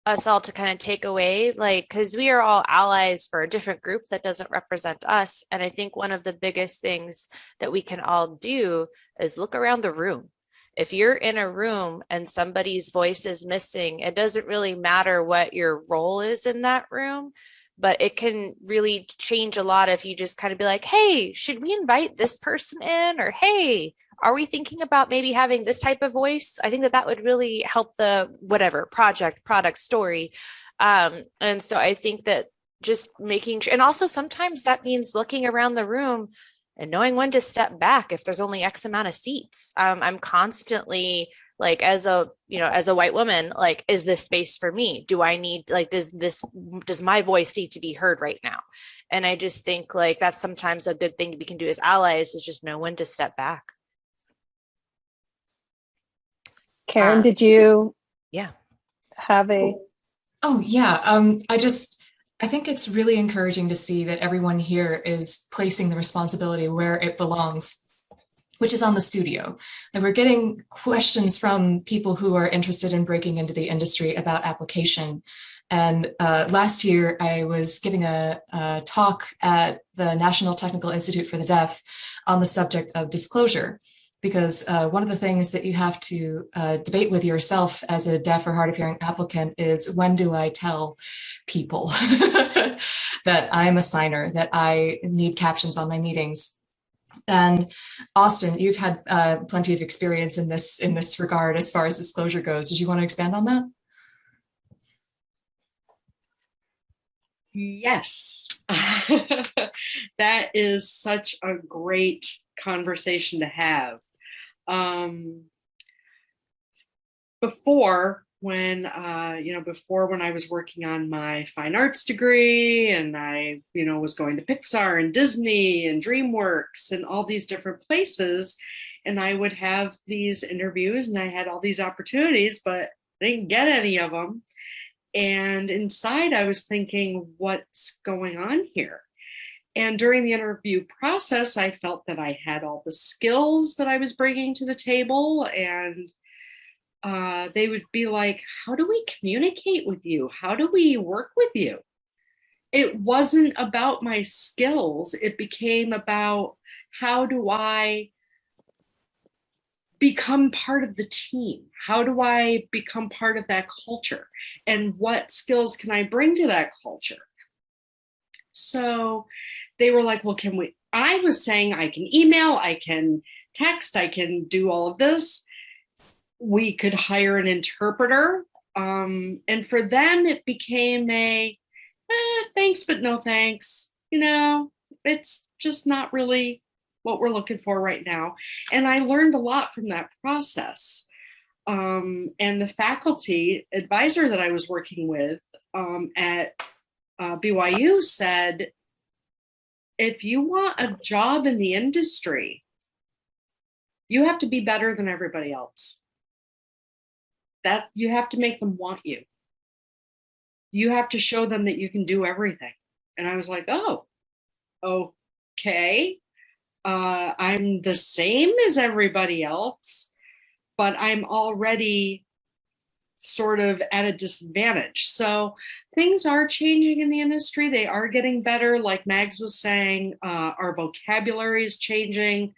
[SPEAKER 3] us all to kind of take away, like, because we are all allies for a different group that doesn't represent us. And I think one of the biggest things that we can all do is look around the room. If you're in a room and somebody's voice is missing, it doesn't really matter what your role is in that room, but it can really change a lot if you just kind of be like, hey, should we invite this person in? Or, hey, are we thinking about maybe having this type of voice? I think that would really help the whatever project, product, story. And so I think that just making sure, and also sometimes that means looking around the room and knowing when to step back if there's only X amount of seats. I'm constantly like, as a white woman, like, is this space for me? Do I need, like, does my voice need to be heard right now? And I just think like that's sometimes a good thing we can do as allies, is just know when to step back.
[SPEAKER 2] Karen, did you
[SPEAKER 3] have
[SPEAKER 2] a?
[SPEAKER 7] Oh yeah, I think it's really encouraging to see that everyone here is placing the responsibility where it belongs, which is on the studio. And we're getting questions from people who are interested in breaking into the industry about application. And last year, I was giving a talk at the National Technical Institute for the Deaf on the subject of disclosure, because one of the things that you have to debate with yourself as a deaf or hard of hearing applicant is, when do I tell people that I'm a signer, that I need captions on my meetings? And Austin, you've had plenty of experience in this regard as far as disclosure goes. Did you want to expand on that?
[SPEAKER 10] Yes, that is such a great conversation to have. Before when I was working on my fine arts degree, and I was going to Pixar and Disney and DreamWorks and all these different places, and I would have these interviews and I had all these opportunities, but I didn't get any of them. And inside I was thinking, what's going on here? And during the interview process, I felt that I had all the skills that I was bringing to the table, and they would be like, how do we communicate with you? How do we work with you? It wasn't about my skills. It became about, how do I become part of the team? How do I become part of that culture? And what skills can I bring to that culture? So they were like, well, I was saying I can email, I can text, I can do all of this. We could hire an interpreter. And for them, it became thanks, but no thanks. It's just not really what we're looking for right now. And I learned a lot from that process. And the faculty advisor that I was working with at BYU said, if you want a job in the industry, you have to be better than everybody else. That you have to make them want you. You have to show them that you can do everything. And I was like, oh, okay. I'm the same as everybody else, but I'm already sort of at a disadvantage. So things are changing in the industry. They are getting better. Like Mags was saying, our vocabulary is changing.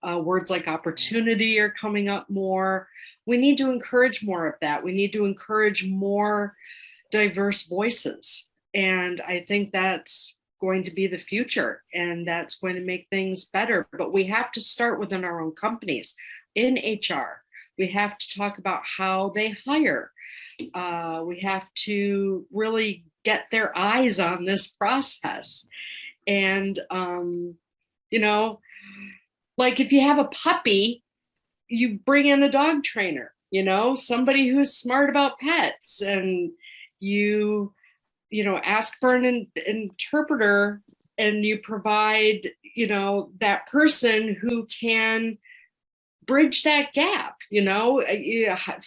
[SPEAKER 10] Words like opportunity are coming up more. We need to encourage more of that. We need to encourage more diverse voices. And I think that's going to be the future, and that's going to make things better. But we have to start within our own companies. In HR, we have to talk about how they hire. We have to really get their eyes on this process. And, like if you have a puppy, you bring in a dog trainer, somebody who's smart about pets, and you ask for an interpreter, and you provide, that person who can bridge that gap,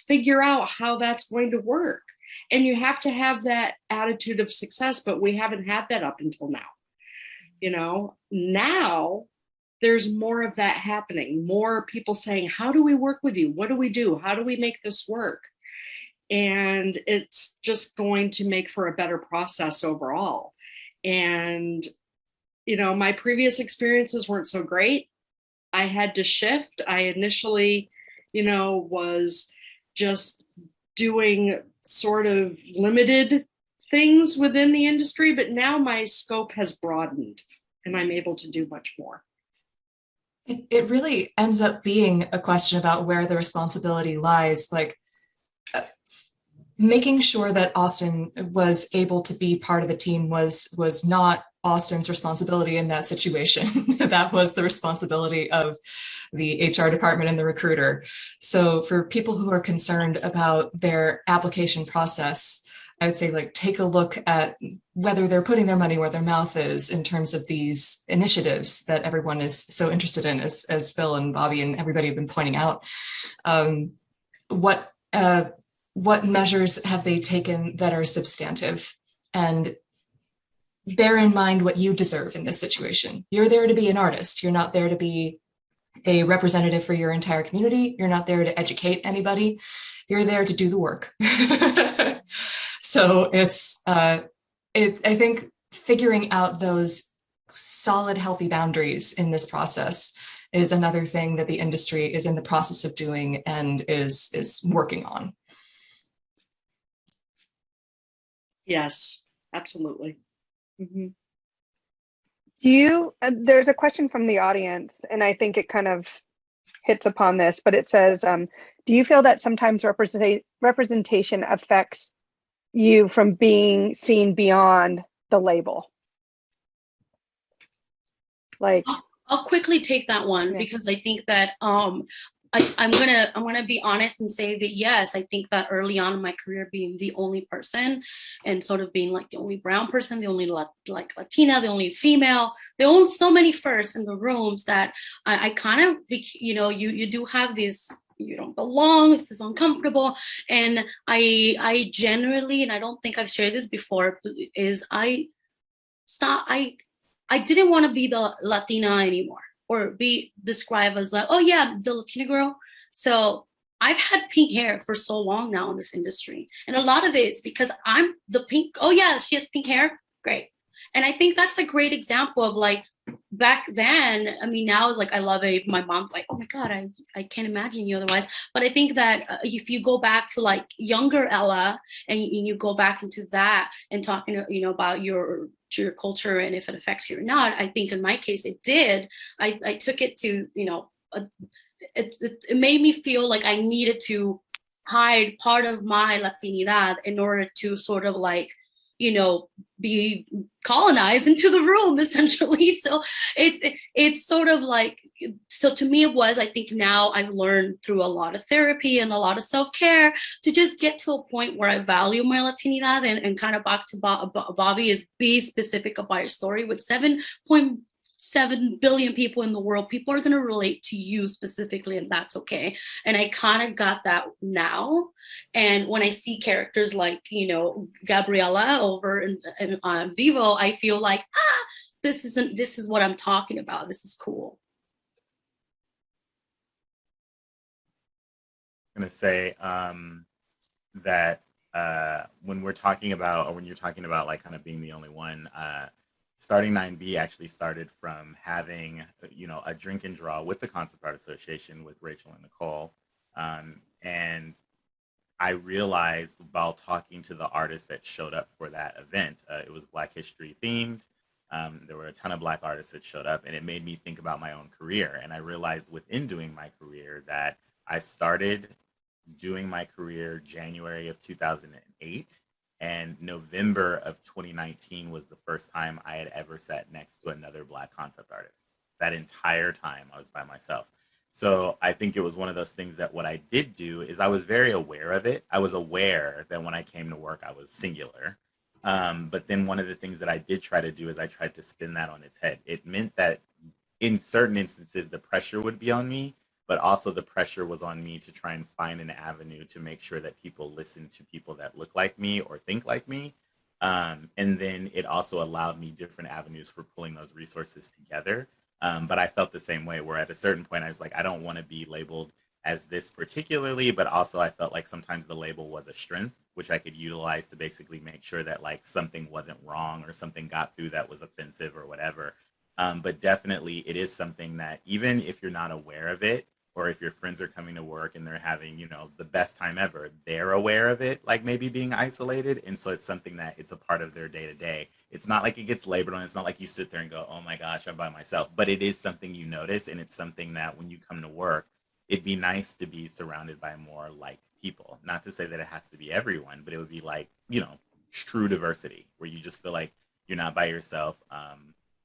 [SPEAKER 10] figure out how that's going to work. And you have to have that attitude of success, but we haven't had that up until now. Now there's more of that happening, more people saying, how do we work with you? What do we do? How do we make this work? And it's just going to make for a better process overall. And, my previous experiences weren't so great. I had to shift. I initially, was just doing sort of limited things within the industry, but now my scope has broadened and I'm able to do much more.
[SPEAKER 7] It really ends up being a question about where the responsibility lies. Like, making sure that Austin was able to be part of the team was not Austin's responsibility in that situation. That was the responsibility of the HR department and the recruiter. So for people who are concerned about their application process, I would say, take a look at whether they're putting their money where their mouth is in terms of these initiatives that everyone is so interested in, as Phil and Bobby and everybody have been pointing out. What measures have they taken that are substantive? And bear in mind what you deserve in this situation. You're there to be an artist. You're not there to be a representative for your entire community. You're not there to educate anybody. You're there to do the work. So it's, I think figuring out those solid, healthy boundaries in this process is another thing that the industry is in the process of doing and is working on.
[SPEAKER 10] Yes, absolutely. Mm-hmm.
[SPEAKER 2] Do you, there's a question from the audience, and I think it kind of hits upon this, but it says, do you feel that sometimes representation affects you from being seen beyond the label? Like,
[SPEAKER 4] I'll quickly take that one,
[SPEAKER 2] yeah.
[SPEAKER 4] because I think that I'm gonna be honest and say that yes, I think that early on in my career, being the only person and sort of being like the only brown person, the only like Latina, the only female, there were so many firsts in the rooms that I kind of, you know, you do have these, you don't belong, this is uncomfortable. And I generally, and I don't think I've shared this before, is I didn't want to be the Latina anymore, or be described as like, oh yeah, the Latina girl. So I've had pink hair for so long now in this industry. And a lot of it is because I'm the pink, oh yeah, she has pink hair, great. And I think that's a great example of like, back then, I mean, now it's like, I love it. My mom's like, oh my God, I can't imagine you otherwise. But I think that if you go back to like younger Ella, and you go back into that and talking, you know, about your culture and if it affects you or not, I think in my case, it did. I took it to, you know, it made me feel like I needed to hide part of my Latinidad in order to sort of like, you know, be colonized into the room essentially. So it's sort of like, so to me it was, I think now I've learned through a lot of therapy and a lot of self-care to just get to a point where I value my Latinidad, and kind of back to Bobby, is be specific about your story. With 7.7 billion people in the world, people are going to relate to you specifically, and that's okay. And I kind of got that now. And when I see characters like, you know, Gabriella over on Vivo, I feel like, this is what I'm talking about. This is cool.
[SPEAKER 8] I'm going to say that when we're talking about, or when you're talking about like kind of being the only one, starting 9B actually started from having, you know, a drink and draw with the Concept Art Association with Rachel and Nicole. And I realized while talking to the artists that showed up for that event, it was Black History themed. There were a ton of Black artists that showed up, and it made me think about my own career. And I realized within doing my career that I started doing my career January of 2008. And November of 2019 was the first time I had ever sat next to another Black concept artist. That entire time I was by myself. So I think it was one of those things that what I did do is I was very aware of it. I was aware that when I came to work, I was singular. But then one of the things that I did try to do is I tried to spin that on its head. It meant that in certain instances, the pressure would be on me, but also the pressure was on me to try and find an avenue to make sure that people listen to people that look like me or think like me. And then it also allowed me different avenues for pulling those resources together. But I felt the same way, where at a certain point I was like, I don't want to be labeled as this particularly, but also I felt like sometimes the label was a strength, which I could utilize to basically make sure that like something wasn't wrong or something got through that was offensive or whatever. But definitely it is something that even if you're not aware of it, or if your friends are coming to work and they're having, you know, the best time ever, they're aware of it, like maybe being isolated. And so it's something that it's a part of their day to day. It's not like it gets labeled on. It's not like you sit there and go, oh my gosh, I'm by myself. But it is something you notice. And it's something that when you come to work, it'd be nice to be surrounded by more like people. Not to say that it has to be everyone, but it would be like, you know, true diversity where you just feel like you're not by yourself.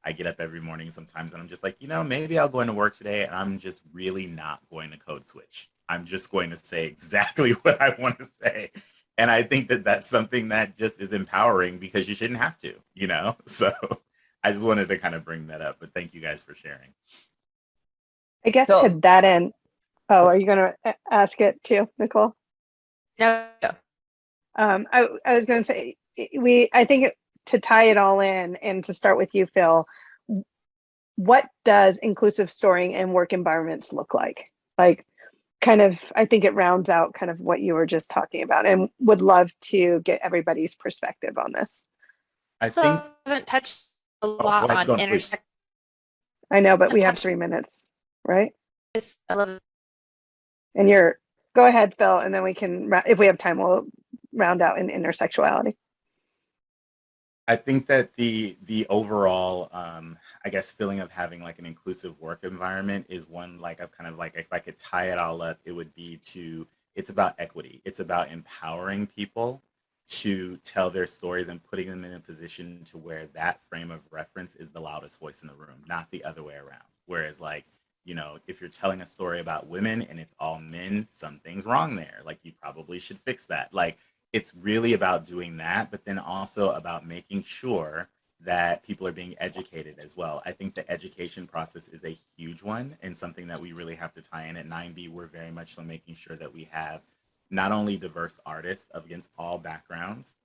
[SPEAKER 8] I get up every morning sometimes and I'm just like, you know, maybe I'll go into work today and I'm just really not going to code switch. I'm just going to say exactly what I want to say. And I think that that's something that just is empowering because you shouldn't have to, you know? So I just wanted to kind of bring that up, but thank you guys for sharing.
[SPEAKER 2] I guess
[SPEAKER 5] So-
[SPEAKER 2] to that end, oh, are you going to ask it too, Nicole?
[SPEAKER 3] No.
[SPEAKER 2] I was going to say, I think to tie it all in and to start with you, Phil, what does inclusive storing and work environments look like? Like, I think it rounds out kind of what you were just talking about, and would love to get everybody's perspective on this.
[SPEAKER 8] I think
[SPEAKER 3] I haven't touched a
[SPEAKER 8] go
[SPEAKER 3] lot
[SPEAKER 8] ahead,
[SPEAKER 3] on
[SPEAKER 8] go on, please.
[SPEAKER 2] I know, but we have 3 minutes, right?
[SPEAKER 3] And
[SPEAKER 2] And go ahead, Phil, and then we can, if we have time, we'll round out in intersectionality.
[SPEAKER 8] I think that the overall, I guess, feeling of having like an inclusive work environment is one, like, I've kind of like, if I could tie it all up, it would be it's about equity. It's about empowering people to tell their stories and putting them in a position to where that frame of reference is the loudest voice in the room, not the other way around. Whereas, like, you know, if you're telling a story about women and it's all men, something's wrong there. Like, you probably should fix that. Like, it's really about doing that, but then also about making sure that people are being educated as well. I think the education process is a huge one and something that we really have to tie in. At 9B, we're very much so making sure that we have not only diverse artists against all backgrounds,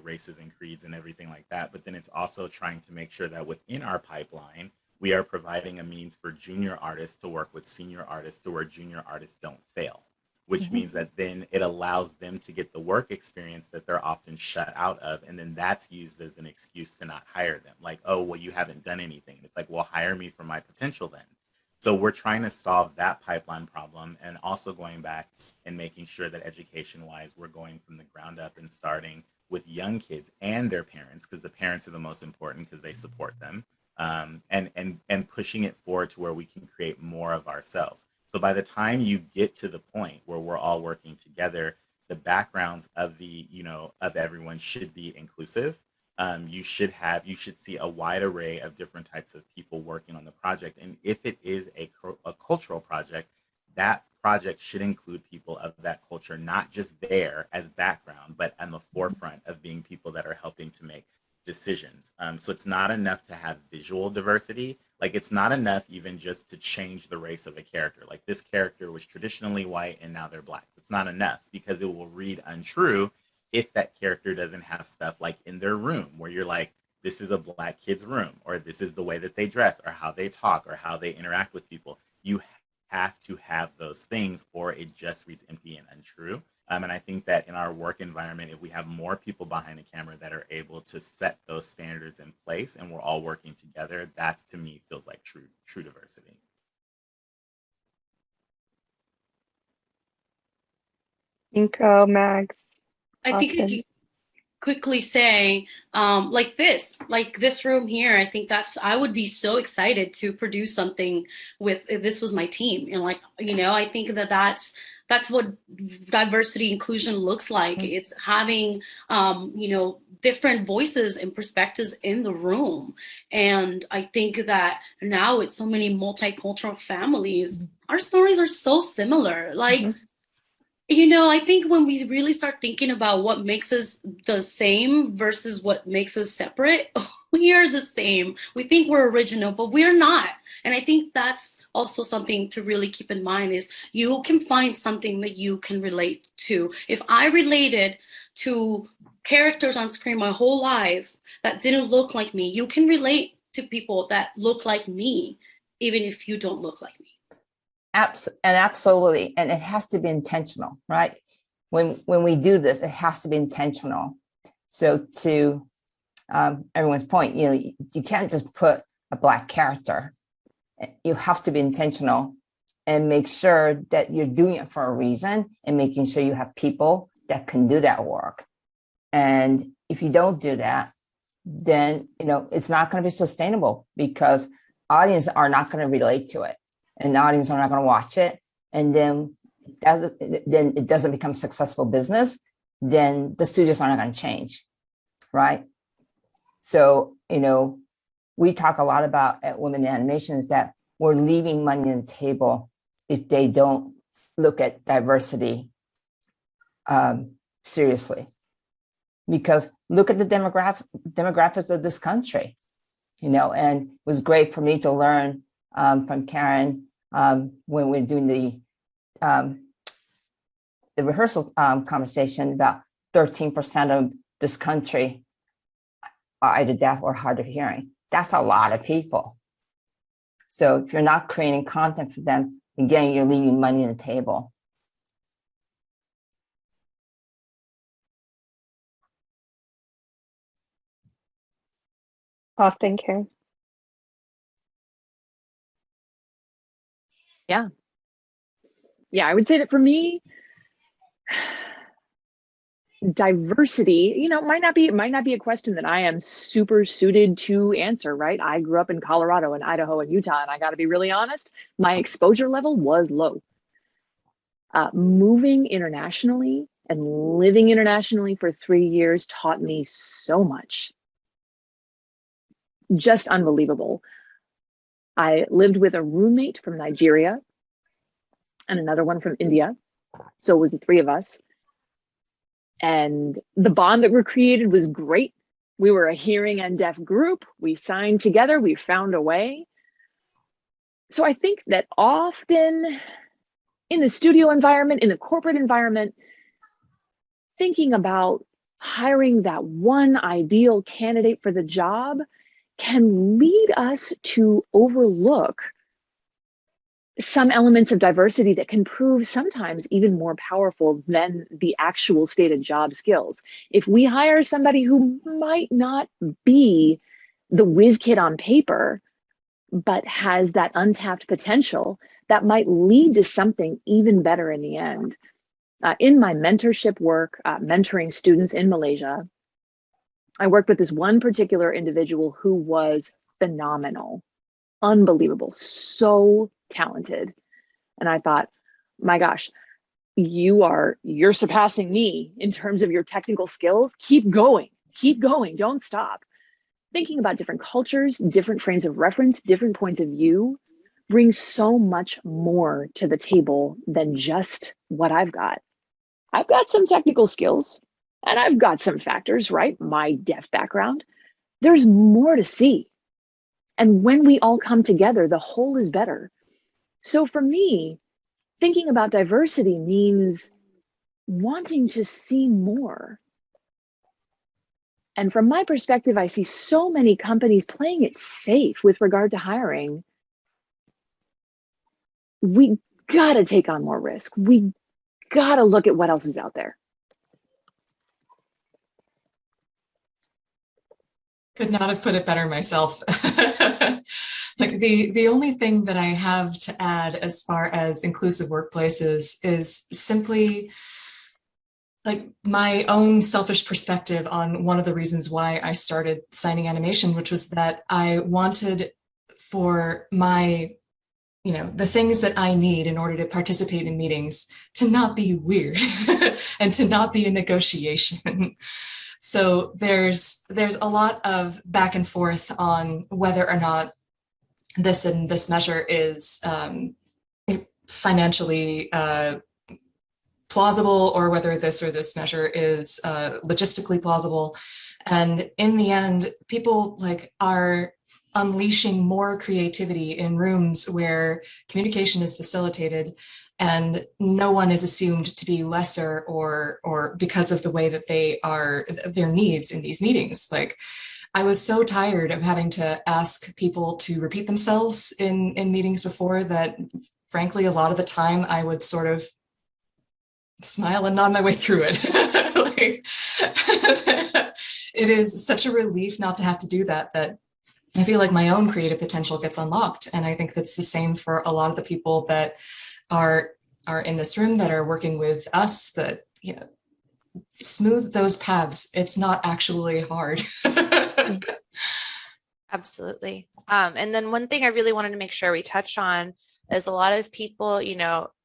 [SPEAKER 8] races and creeds and everything like that, but then it's also trying to make sure that within our pipeline, we are providing a means for junior artists to work with senior artists to where junior artists don't fail, which means that then it allows them to get the work experience that they're often shut out of. And then that's used as an excuse to not hire them. Like, oh, well, you haven't done anything. It's like, well, hire me for my potential then. So we're trying to solve that pipeline problem, and also going back and making sure that education-wise, we're going from the ground up and starting with young kids and their parents, because the parents are the most important because they support them, and pushing it forward to where we can create more of ourselves. So by the time you get to the point where we're all working together, the backgrounds of of everyone should be inclusive. You should see a wide array of different types of people working on the project. And if it is a cultural project, that project should include people of that culture, not just there as background, but on the forefront of being people that are helping to make decisions. So it's not enough to have visual diversity. Like, it's not enough even just to change the race of a character. Like, this character was traditionally white and now they're black. It's not enough, because it will read untrue if that character doesn't have stuff like in their room where you're like, this is a black kid's room, or this is the way that they dress, or how they talk, or how they interact with people. You have to have those things, or it just reads empty and untrue. And I think that in our work environment, if we have more people behind the camera that are able to set those standards in place and we're all working together, that to me feels like true diversity.
[SPEAKER 2] Inco, Max.
[SPEAKER 4] I think if you quickly say, like this room here, I think I would be so excited to produce something with, if this was my team. And like, I think that's what diversity inclusion looks like. It's having, different voices and perspectives in the room. And I think that now with so many multicultural families, our stories are so similar. Like, I think when we really start thinking about what makes us the same versus what makes us separate, we are the same. We think we're original, but we're not. And I think that's also something to really keep in mind, is you can find something that you can relate to. If I related to characters on screen my whole life that didn't look like me, you can relate to people that look like me, even if you don't look like me.
[SPEAKER 5] Absolutely, and it has to be intentional, right? When we do this, it has to be intentional. So to everyone's point, you can't just put a black character. You have to be intentional and make sure that you're doing it for a reason, and making sure you have people that can do that work. And if you don't do that, then it's not going to be sustainable, because audiences are not going to relate to it. And the audience are not going to watch it, and then it doesn't become successful business, then the studios are not going to change, right? So, we talk a lot about at Women in Animation is that we're leaving money on the table if they don't look at diversity seriously. Because look at the demographics of this country, and it was great for me to learn from Karen when we're doing the rehearsal conversation, about 13% of this country are either deaf or hard of hearing. That's a lot of people. So if you're not creating content for them, again, you're leaving money on the table.
[SPEAKER 2] Austin, Karen.
[SPEAKER 6] Yeah. Yeah, I would say that for me, diversity, might not be a question that I am super suited to answer, right? I grew up in Colorado and Idaho and Utah, and I got to be really honest, my exposure level was low. Moving internationally and living internationally for 3 years taught me so much. Just unbelievable. I lived with a roommate from Nigeria and another one from India. So it was the three of us. And the bond that we created was great. We were a hearing and deaf group. We signed together. We found a way. So I think that often in the studio environment, in the corporate environment, thinking about hiring that one ideal candidate for the job can lead us to overlook some elements of diversity that can prove sometimes even more powerful than the actual stated job skills. If we hire somebody who might not be the whiz kid on paper, but has that untapped potential, that might lead to something even better in the end. In my mentorship work, mentoring students in Malaysia, I worked with this one particular individual who was phenomenal, unbelievable, so talented. And I thought, my gosh, you're surpassing me in terms of your technical skills. Keep going, don't stop. Thinking about different cultures, different frames of reference, different points of view brings so much more to the table than just what I've got. I've got some technical skills and I've got some factors, right? My deaf background. There's more to see. And when we all come together, the whole is better. So for me, thinking about diversity means wanting to see more. And from my perspective, I see so many companies playing it safe with regard to hiring. We gotta take on more risk. We gotta look at what else is out there.
[SPEAKER 7] Could not have put it better myself. Like the only thing that I have to add as far as inclusive workplaces is simply like my own selfish perspective on one of the reasons why I started signing animation, which was that I wanted for my, the things that I need in order to participate in meetings to not be weird and to not be a negotiation. So there's a lot of back and forth on whether or not this and this measure is financially plausible, or whether this or this measure is logistically plausible. And in the end, people are unleashing more creativity in rooms where communication is facilitated and no one is assumed to be lesser or because of the way that they are, their needs in these meetings. I was so tired of having to ask people to repeat themselves in meetings before that, frankly, a lot of the time I would sort of smile and nod my way through it. It is such a relief not to have to do that, that I feel like my own creative potential gets unlocked. And I think that's the same for a lot of the people that are in this room that are working with us, that smooth those paths. It's not actually hard.
[SPEAKER 3] Absolutely. And then one thing I really wanted to make sure we touch on is a lot of people,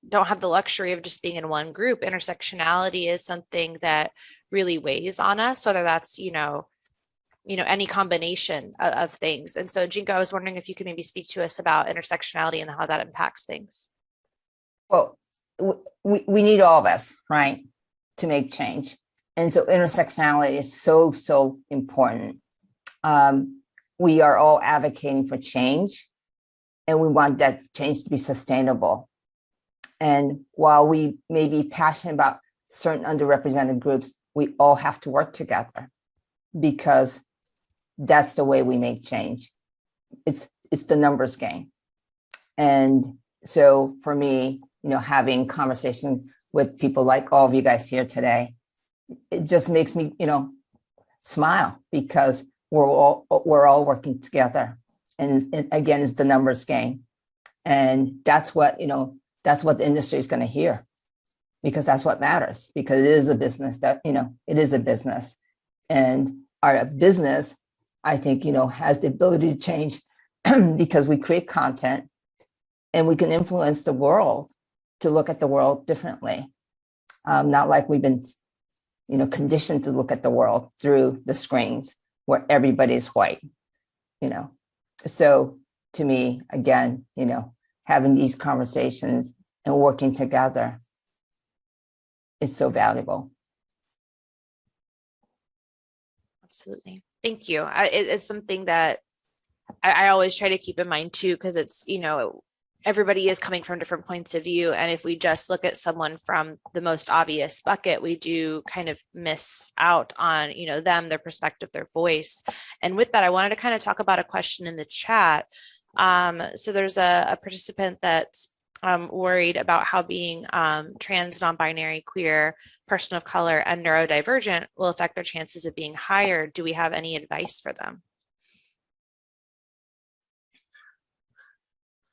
[SPEAKER 3] don't have the luxury of just being in one group. Intersectionality is something that really weighs on us, whether that's, any combination of things. And so Jinko, I was wondering if you could maybe speak to us about intersectionality and how that impacts things.
[SPEAKER 5] Well, we need all of us, right, to make change. And so intersectionality is so important. We are all advocating for change, and we want that change to be sustainable. And while we may be passionate about certain underrepresented groups, we all have to work together, because that's the way we make change. It's the numbers game. And So for me, having conversation with people like all of you guys here today, it just makes me, smile, because we're all working together. And again, it's the numbers game. And that's what the industry is going to hear, because that's what matters, because it is a business it is a business. And our business, I think, has the ability to change because we create content and we can influence the world to look at the world differently. Not like we've been, conditioned to look at the world through the screens where everybody's white, So to me, again, having these conversations and working together is so valuable.
[SPEAKER 3] Absolutely. Thank you. It's something that I always try to keep in mind too, because it's, everybody is coming from different points of view. And if we just look at someone from the most obvious bucket, we do kind of miss out on, them, their perspective, their voice. And with that, I wanted to kind of talk about a question in the chat. So there's a participant that's worried about how being trans, non-binary, queer, person of color, and neurodivergent will affect their chances of being hired. Do we have any advice for them?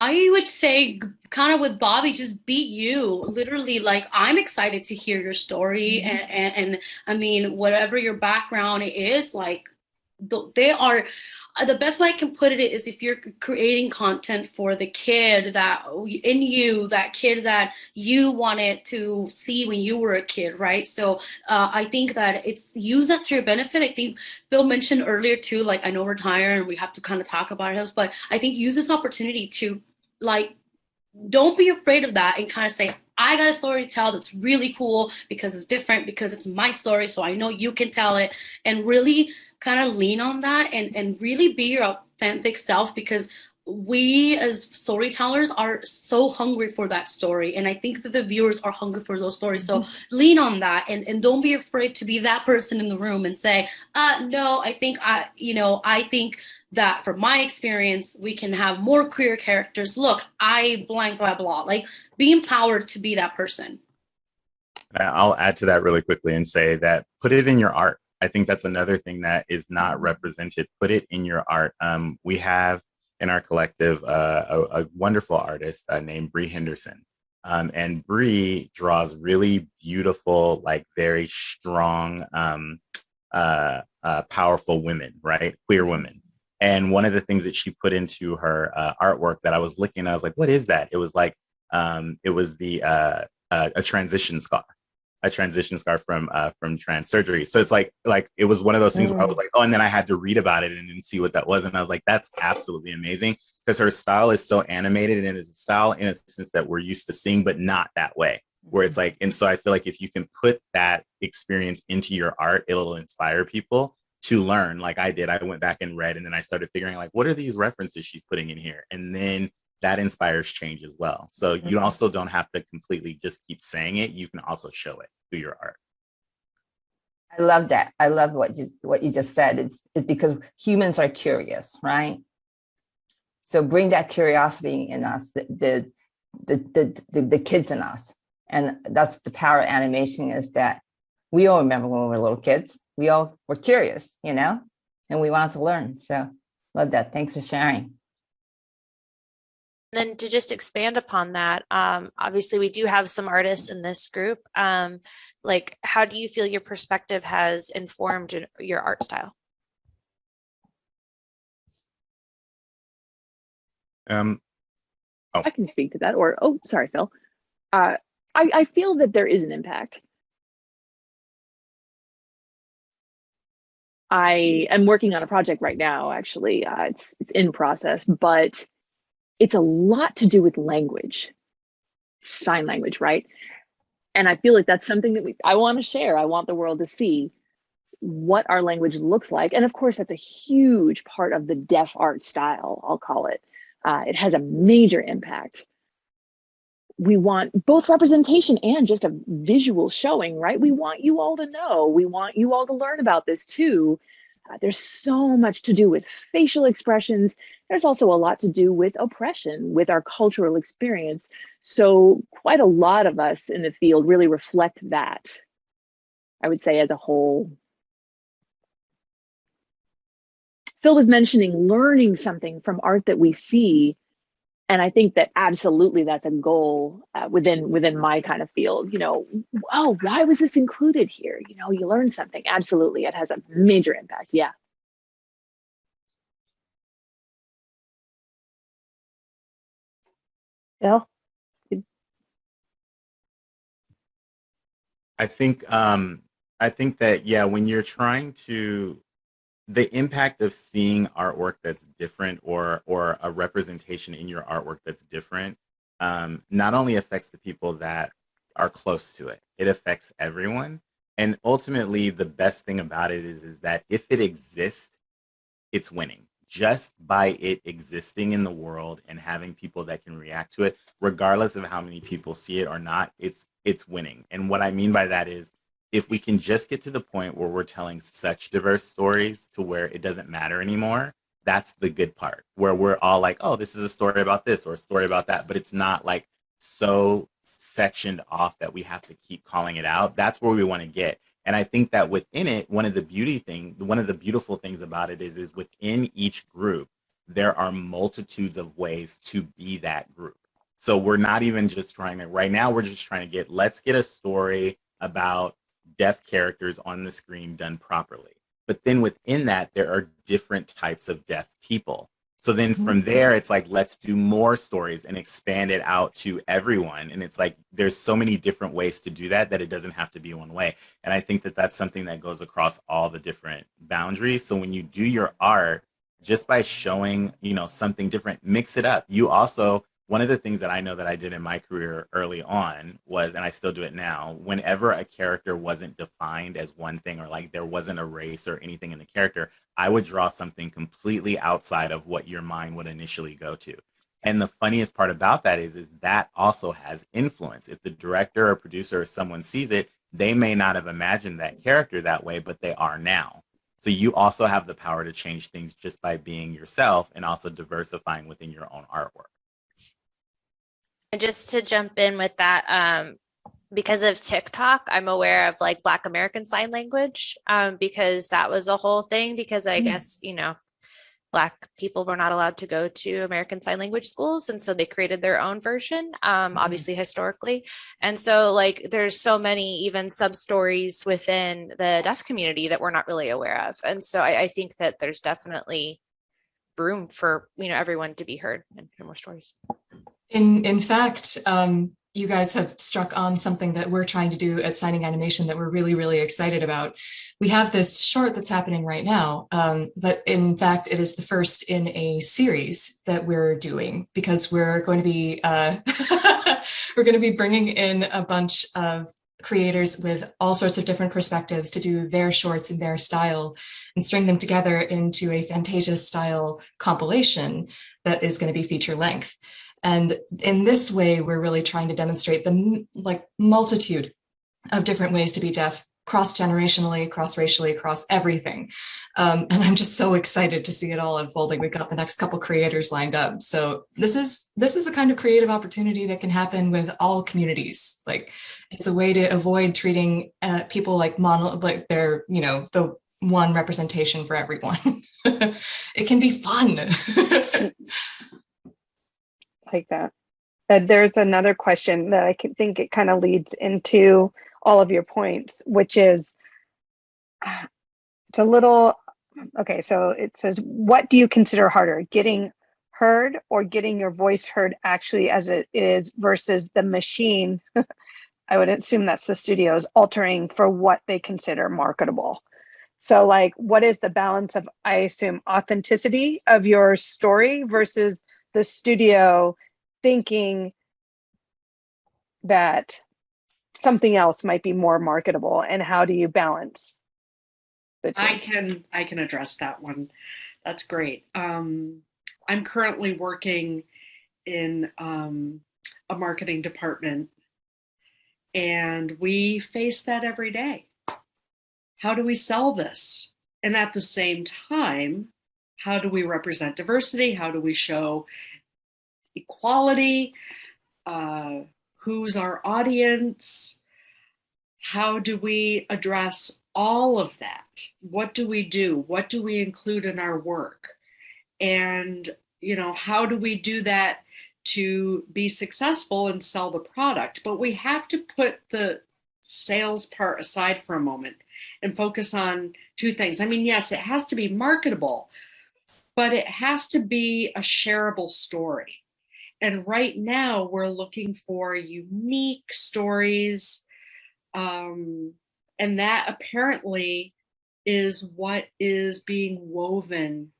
[SPEAKER 4] I would say, kind of with Bobby, just be you. Literally, like, I'm excited to hear your story. And I mean, whatever your background is, like, they are, the best way I can put it is, if you're creating content for the kid that in you, that kid that you wanted to see when you were a kid, right? So I think that it's, use that to your benefit. I think Phil mentioned earlier too, like, I know we're tired and we have to kind of talk about it, but I think use this opportunity to, like, don't be afraid of that and kind of say, I got a story to tell that's really cool because it's different, because it's my story, so I know you can tell it, and really kind of lean on that and really be your authentic self, because we as storytellers are so hungry for that story, and I think that the viewers are hungry for those stories. So lean on that, and don't be afraid to be that person in the room and say, no, I think I think that from my experience, we can have more queer characters. Look, I blank, blah, blah. Like, be empowered to be that person.
[SPEAKER 8] I'll add to that really quickly and say that put it in your art. I think that's another thing that is not represented. Put it in your art. We have in our collective a wonderful artist named BRIC Henderson. And BRIC draws really beautiful, like very strong, powerful women, right? Queer women. And one of the things that she put into her artwork that I was looking at, I was like, what is that? It was like, it was a transition scar from trans surgery. So it's like it was one of those things where I was like, oh, and then I had to read about it and then see what that was. And I was like, that's absolutely amazing, because her style is so animated, and it's a style in a sense that we're used to seeing, but not that way, where it's like, and so I feel like if you can put that experience into your art, it'll inspire people to learn, like I did. I went back and read, and then I started figuring like, what are these references she's putting in here? And then that inspires change as well. So you also don't have to completely just keep saying it. You can also show it through your art.
[SPEAKER 5] I love that. I love what you just said. It's because humans are curious, right? So bring that curiosity in us, the kids in us. And that's the power of animation, is that we all remember when we were little kids. We all were curious, and we wanted to learn. So love that. Thanks for sharing.
[SPEAKER 3] And then to just expand upon that, obviously we do have some artists in this group. Like, how do you feel your perspective has informed your art style?
[SPEAKER 6] I can speak to that. Or, sorry, Phil. I feel that there is an impact. I am working on a project right now, actually. It's in process, but it's a lot to do with language, sign language, right? And I feel like that's something that I want to share. I want the world to see what our language looks like. And of course, that's a huge part of the deaf art style, I'll call it. It has a major impact. We want both representation and just a visual showing, right? We want you all to know. We want you all to learn about this too. There's so much to do with facial expressions. There's also a lot to do with oppression, with our cultural experience. So quite a lot of us in the field really reflect that, I would say, as a whole. Phil was mentioning learning something from art that we see. And I think that absolutely that's a goal within my kind of field. You know, oh, why was this included here? You know, you learn something. Absolutely, it has a major impact. Yeah.
[SPEAKER 2] Bill?
[SPEAKER 8] I think that, yeah, when you're trying to, the impact of seeing artwork that's different or a representation in your artwork that's different, not only affects the people that are close to it, it affects everyone. And ultimately, the best thing about it is that if it exists, it's winning. Just by it existing in the world and having people that can react to it, regardless of how many people see it or not, it's winning. And what I mean by that is, if we can just get to the point where we're telling such diverse stories to where it doesn't matter anymore, that's the good part, where we're all like, oh, this is a story about this or a story about that, but it's not like so sectioned off that we have to keep calling it out. That's where we want to get. And I think that within it, one of the beautiful things about it is within each group, there are multitudes of ways to be that group. So we're not even just trying to, right now, we're just trying to let's get a story about deaf characters on the screen done properly. But then within that, there are different types of deaf people. So then from there, it's like, let's do more stories and expand it out to everyone. And it's like, there's so many different ways to do that it doesn't have to be one way. And I think that that's something that goes across all the different boundaries. So when you do your art, just by showing, something different, mix it up. You also, one of the things that I know that I did in my career early on was, and I still do it now, whenever a character wasn't defined as one thing or like there wasn't a race or anything in the character, I would draw something completely outside of what your mind would initially go to. And the funniest part about that is that also has influence. If the director or producer or someone sees it, they may not have imagined that character that way, but they are now. So you also have the power to change things just by being yourself and also diversifying within your own artwork.
[SPEAKER 3] And just to jump in with that, because of TikTok, I'm aware of like Black American Sign Language, because that was a whole thing, because I guess, Black people were not allowed to go to American Sign Language schools. And so they created their own version, obviously historically. And so like, there's so many even sub-stories within the deaf community that we're not really aware of. And so I think that there's definitely room for, everyone to be heard and hear more stories.
[SPEAKER 7] In fact, you guys have struck on something that we're trying to do at Signing Animation that we're really, really excited about. We have this short that's happening right now, but in fact, it is the first in a series that we're doing, because we're going to be we're going to be bringing in a bunch of creators with all sorts of different perspectives to do their shorts in their style and string them together into a Fantasia style compilation that is going to be feature length. And in this way, we're really trying to demonstrate the multitude of different ways to be deaf, cross-generationally, cross-racially, across everything. And I'm just so excited to see it all unfolding. We've got the next couple creators lined up. So this is the kind of creative opportunity that can happen with all communities. Like, it's a way to avoid treating people like they're, the one representation for everyone. It can be fun.
[SPEAKER 2] Like that. There's another question that I think it kind of leads into all of your points, which is, it's a little, okay, so it says, what do you consider harder, getting heard or getting your voice heard actually as it is versus the machine? I would assume that's the studios altering for what they consider marketable. So like, what is the balance of, I assume, authenticity of your story versus the studio thinking that something else might be more marketable, and how do you balance the two?
[SPEAKER 10] I can address that one. That's great. I'm currently working in a marketing department, and we face that every day. How do we sell this? And at the same time, how do we represent diversity? How do we show equality? Who's our audience? How do we address all of that? What do we do? What do we include in our work? And, you know, how do we do that to be successful and sell the product? But we have to put the sales part aside for a moment and focus on two things. I mean, yes, it has to be marketable, but it has to be a shareable story. And right now we're looking for unique stories. And that apparently is what is being woven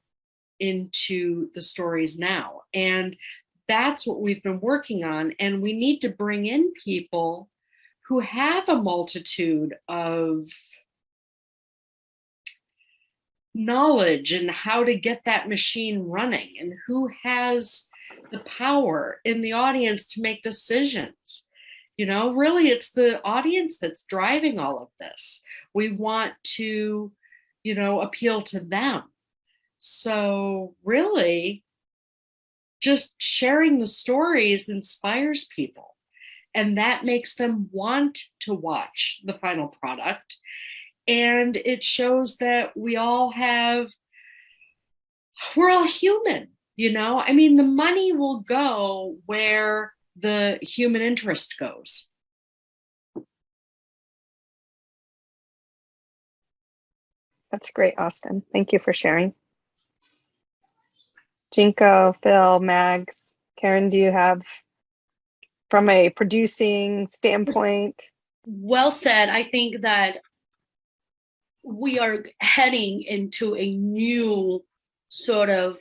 [SPEAKER 10] into the stories now. And that's what we've been working on. And we need to bring in people who have a multitude of knowledge and how to get that machine running, and who has the power in the audience to make decisions. You know, really, it's the audience that's driving all of this. We want to, you know, appeal to them. So really, just sharing the stories inspires people, and that makes them want to watch the final product. And it shows that we're all human, you know? I mean, the money will go where the human interest goes.
[SPEAKER 2] That's great, Austin. Thank you for sharing. Jinko, Phil, Mags, Karen, do you have, from a producing standpoint?
[SPEAKER 4] Well said. I think that we are heading into a new sort of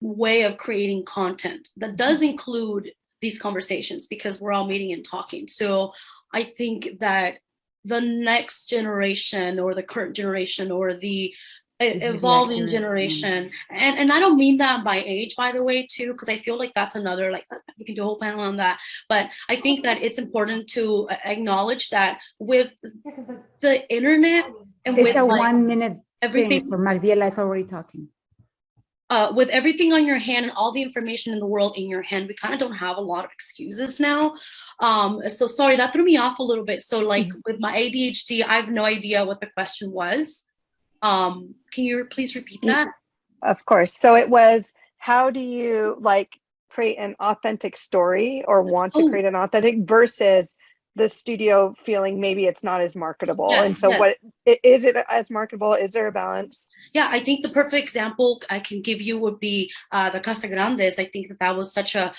[SPEAKER 4] way of creating content that does include these conversations, because we're all meeting and talking. So I think that the next generation, or the current generation, or the evolving generation, and I don't mean that by age, by the way, too, because I feel like that's another, like, we can do a whole panel on that. But I think that it's important to acknowledge that with the internet and
[SPEAKER 1] it's
[SPEAKER 4] with
[SPEAKER 1] a
[SPEAKER 4] like
[SPEAKER 1] 1 minute
[SPEAKER 4] everything,
[SPEAKER 1] thing, so Magdiela is already talking.
[SPEAKER 4] with everything on your hand and all the information in the world in your hand, we kind of don't have a lot of excuses now. So sorry, that threw me off a little bit. So like with my ADHD, I have no idea what the question was. Can you please repeat that?
[SPEAKER 2] Of course. So it was, how do you like create an authentic story, or want to create an authentic, versus the studio feeling maybe it's not as marketable?
[SPEAKER 4] Yes,
[SPEAKER 2] and so what is it as marketable? Is there a balance?
[SPEAKER 4] Yeah, I think the perfect example I can give you would be the Casa Grandes. I think that was such a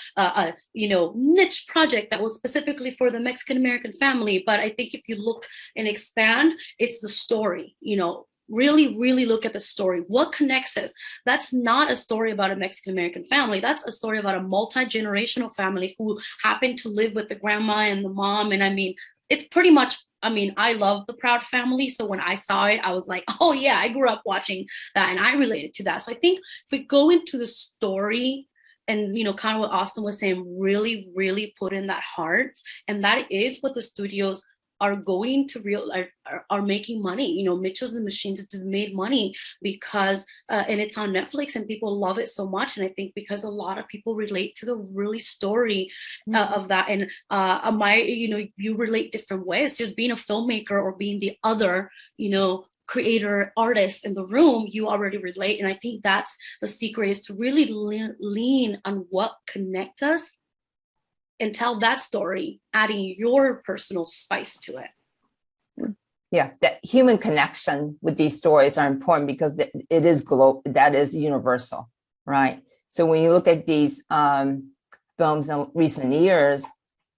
[SPEAKER 4] you know, niche project that was specifically for the Mexican American family. But I think if you look and expand, it's the story, you know. Really look at the story. What connects us? That's not a story about a Mexican American family. That's a story about a multi-generational family who happened to live with the grandma and the mom. And I mean, it's pretty much, I mean, I love The Proud Family. So when I saw it, I was like, oh yeah, I grew up watching that and I related to that. So I think if we go into the story and, you know, kind of what Austin was saying, really put in that heart. And that is what the studios are going to are making money. You know, Mitchell's and the Machines has made money because, and it's on Netflix and people love it so much. And I think because a lot of people relate to the really story of that. And you know, you relate different ways, just being a filmmaker or being the other, you know, creator artist in the room, you already relate. And I think that's the secret, is to really lean on what connects us and tell that story, adding your personal spice to it.
[SPEAKER 5] Yeah, that human connection with these stories are important, because it is global, that is universal, right? So when you look at these films in recent years,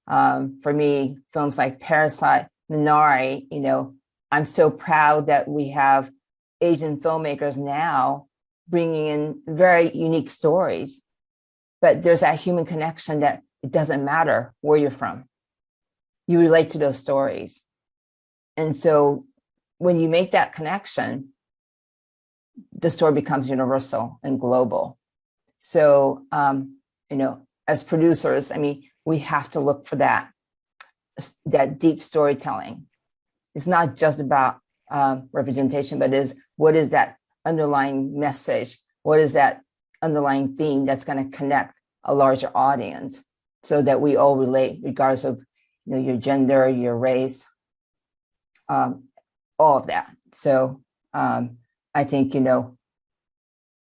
[SPEAKER 5] for me, films like Parasite, Minari, you know, I'm so proud that we have Asian filmmakers now bringing in very unique stories, but there's that human connection that it doesn't matter where you're from. You relate to those stories. And so when you make that connection, the story becomes universal and global. So, you know, as producers, I mean, we have to look for that deep storytelling. It's not just about representation, but what is that underlying message? What is that underlying theme that's going to connect a larger audience so that we all relate, regardless of your gender, your race, all of that. So I think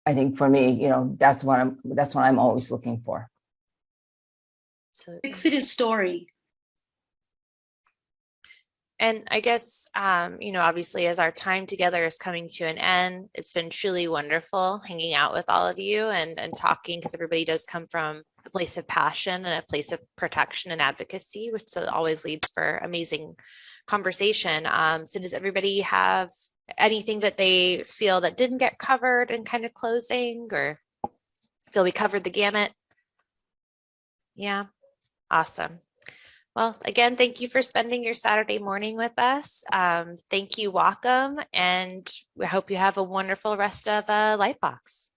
[SPEAKER 5] I think for me, that's what I'm always looking for.
[SPEAKER 4] Fix it in story.
[SPEAKER 3] And I guess, obviously as our time together is coming to an end, it's been truly wonderful hanging out with all of you and talking, because everybody does come from a place of passion and a place of protection and advocacy, which always leads for amazing conversation. So does everybody have anything that they feel that didn't get covered in kind of closing, or feel we covered the gamut? Yeah, awesome. Well, again, thank you for spending your Saturday morning with us. Thank you, Wacom, and we hope you have a wonderful rest of LightBox.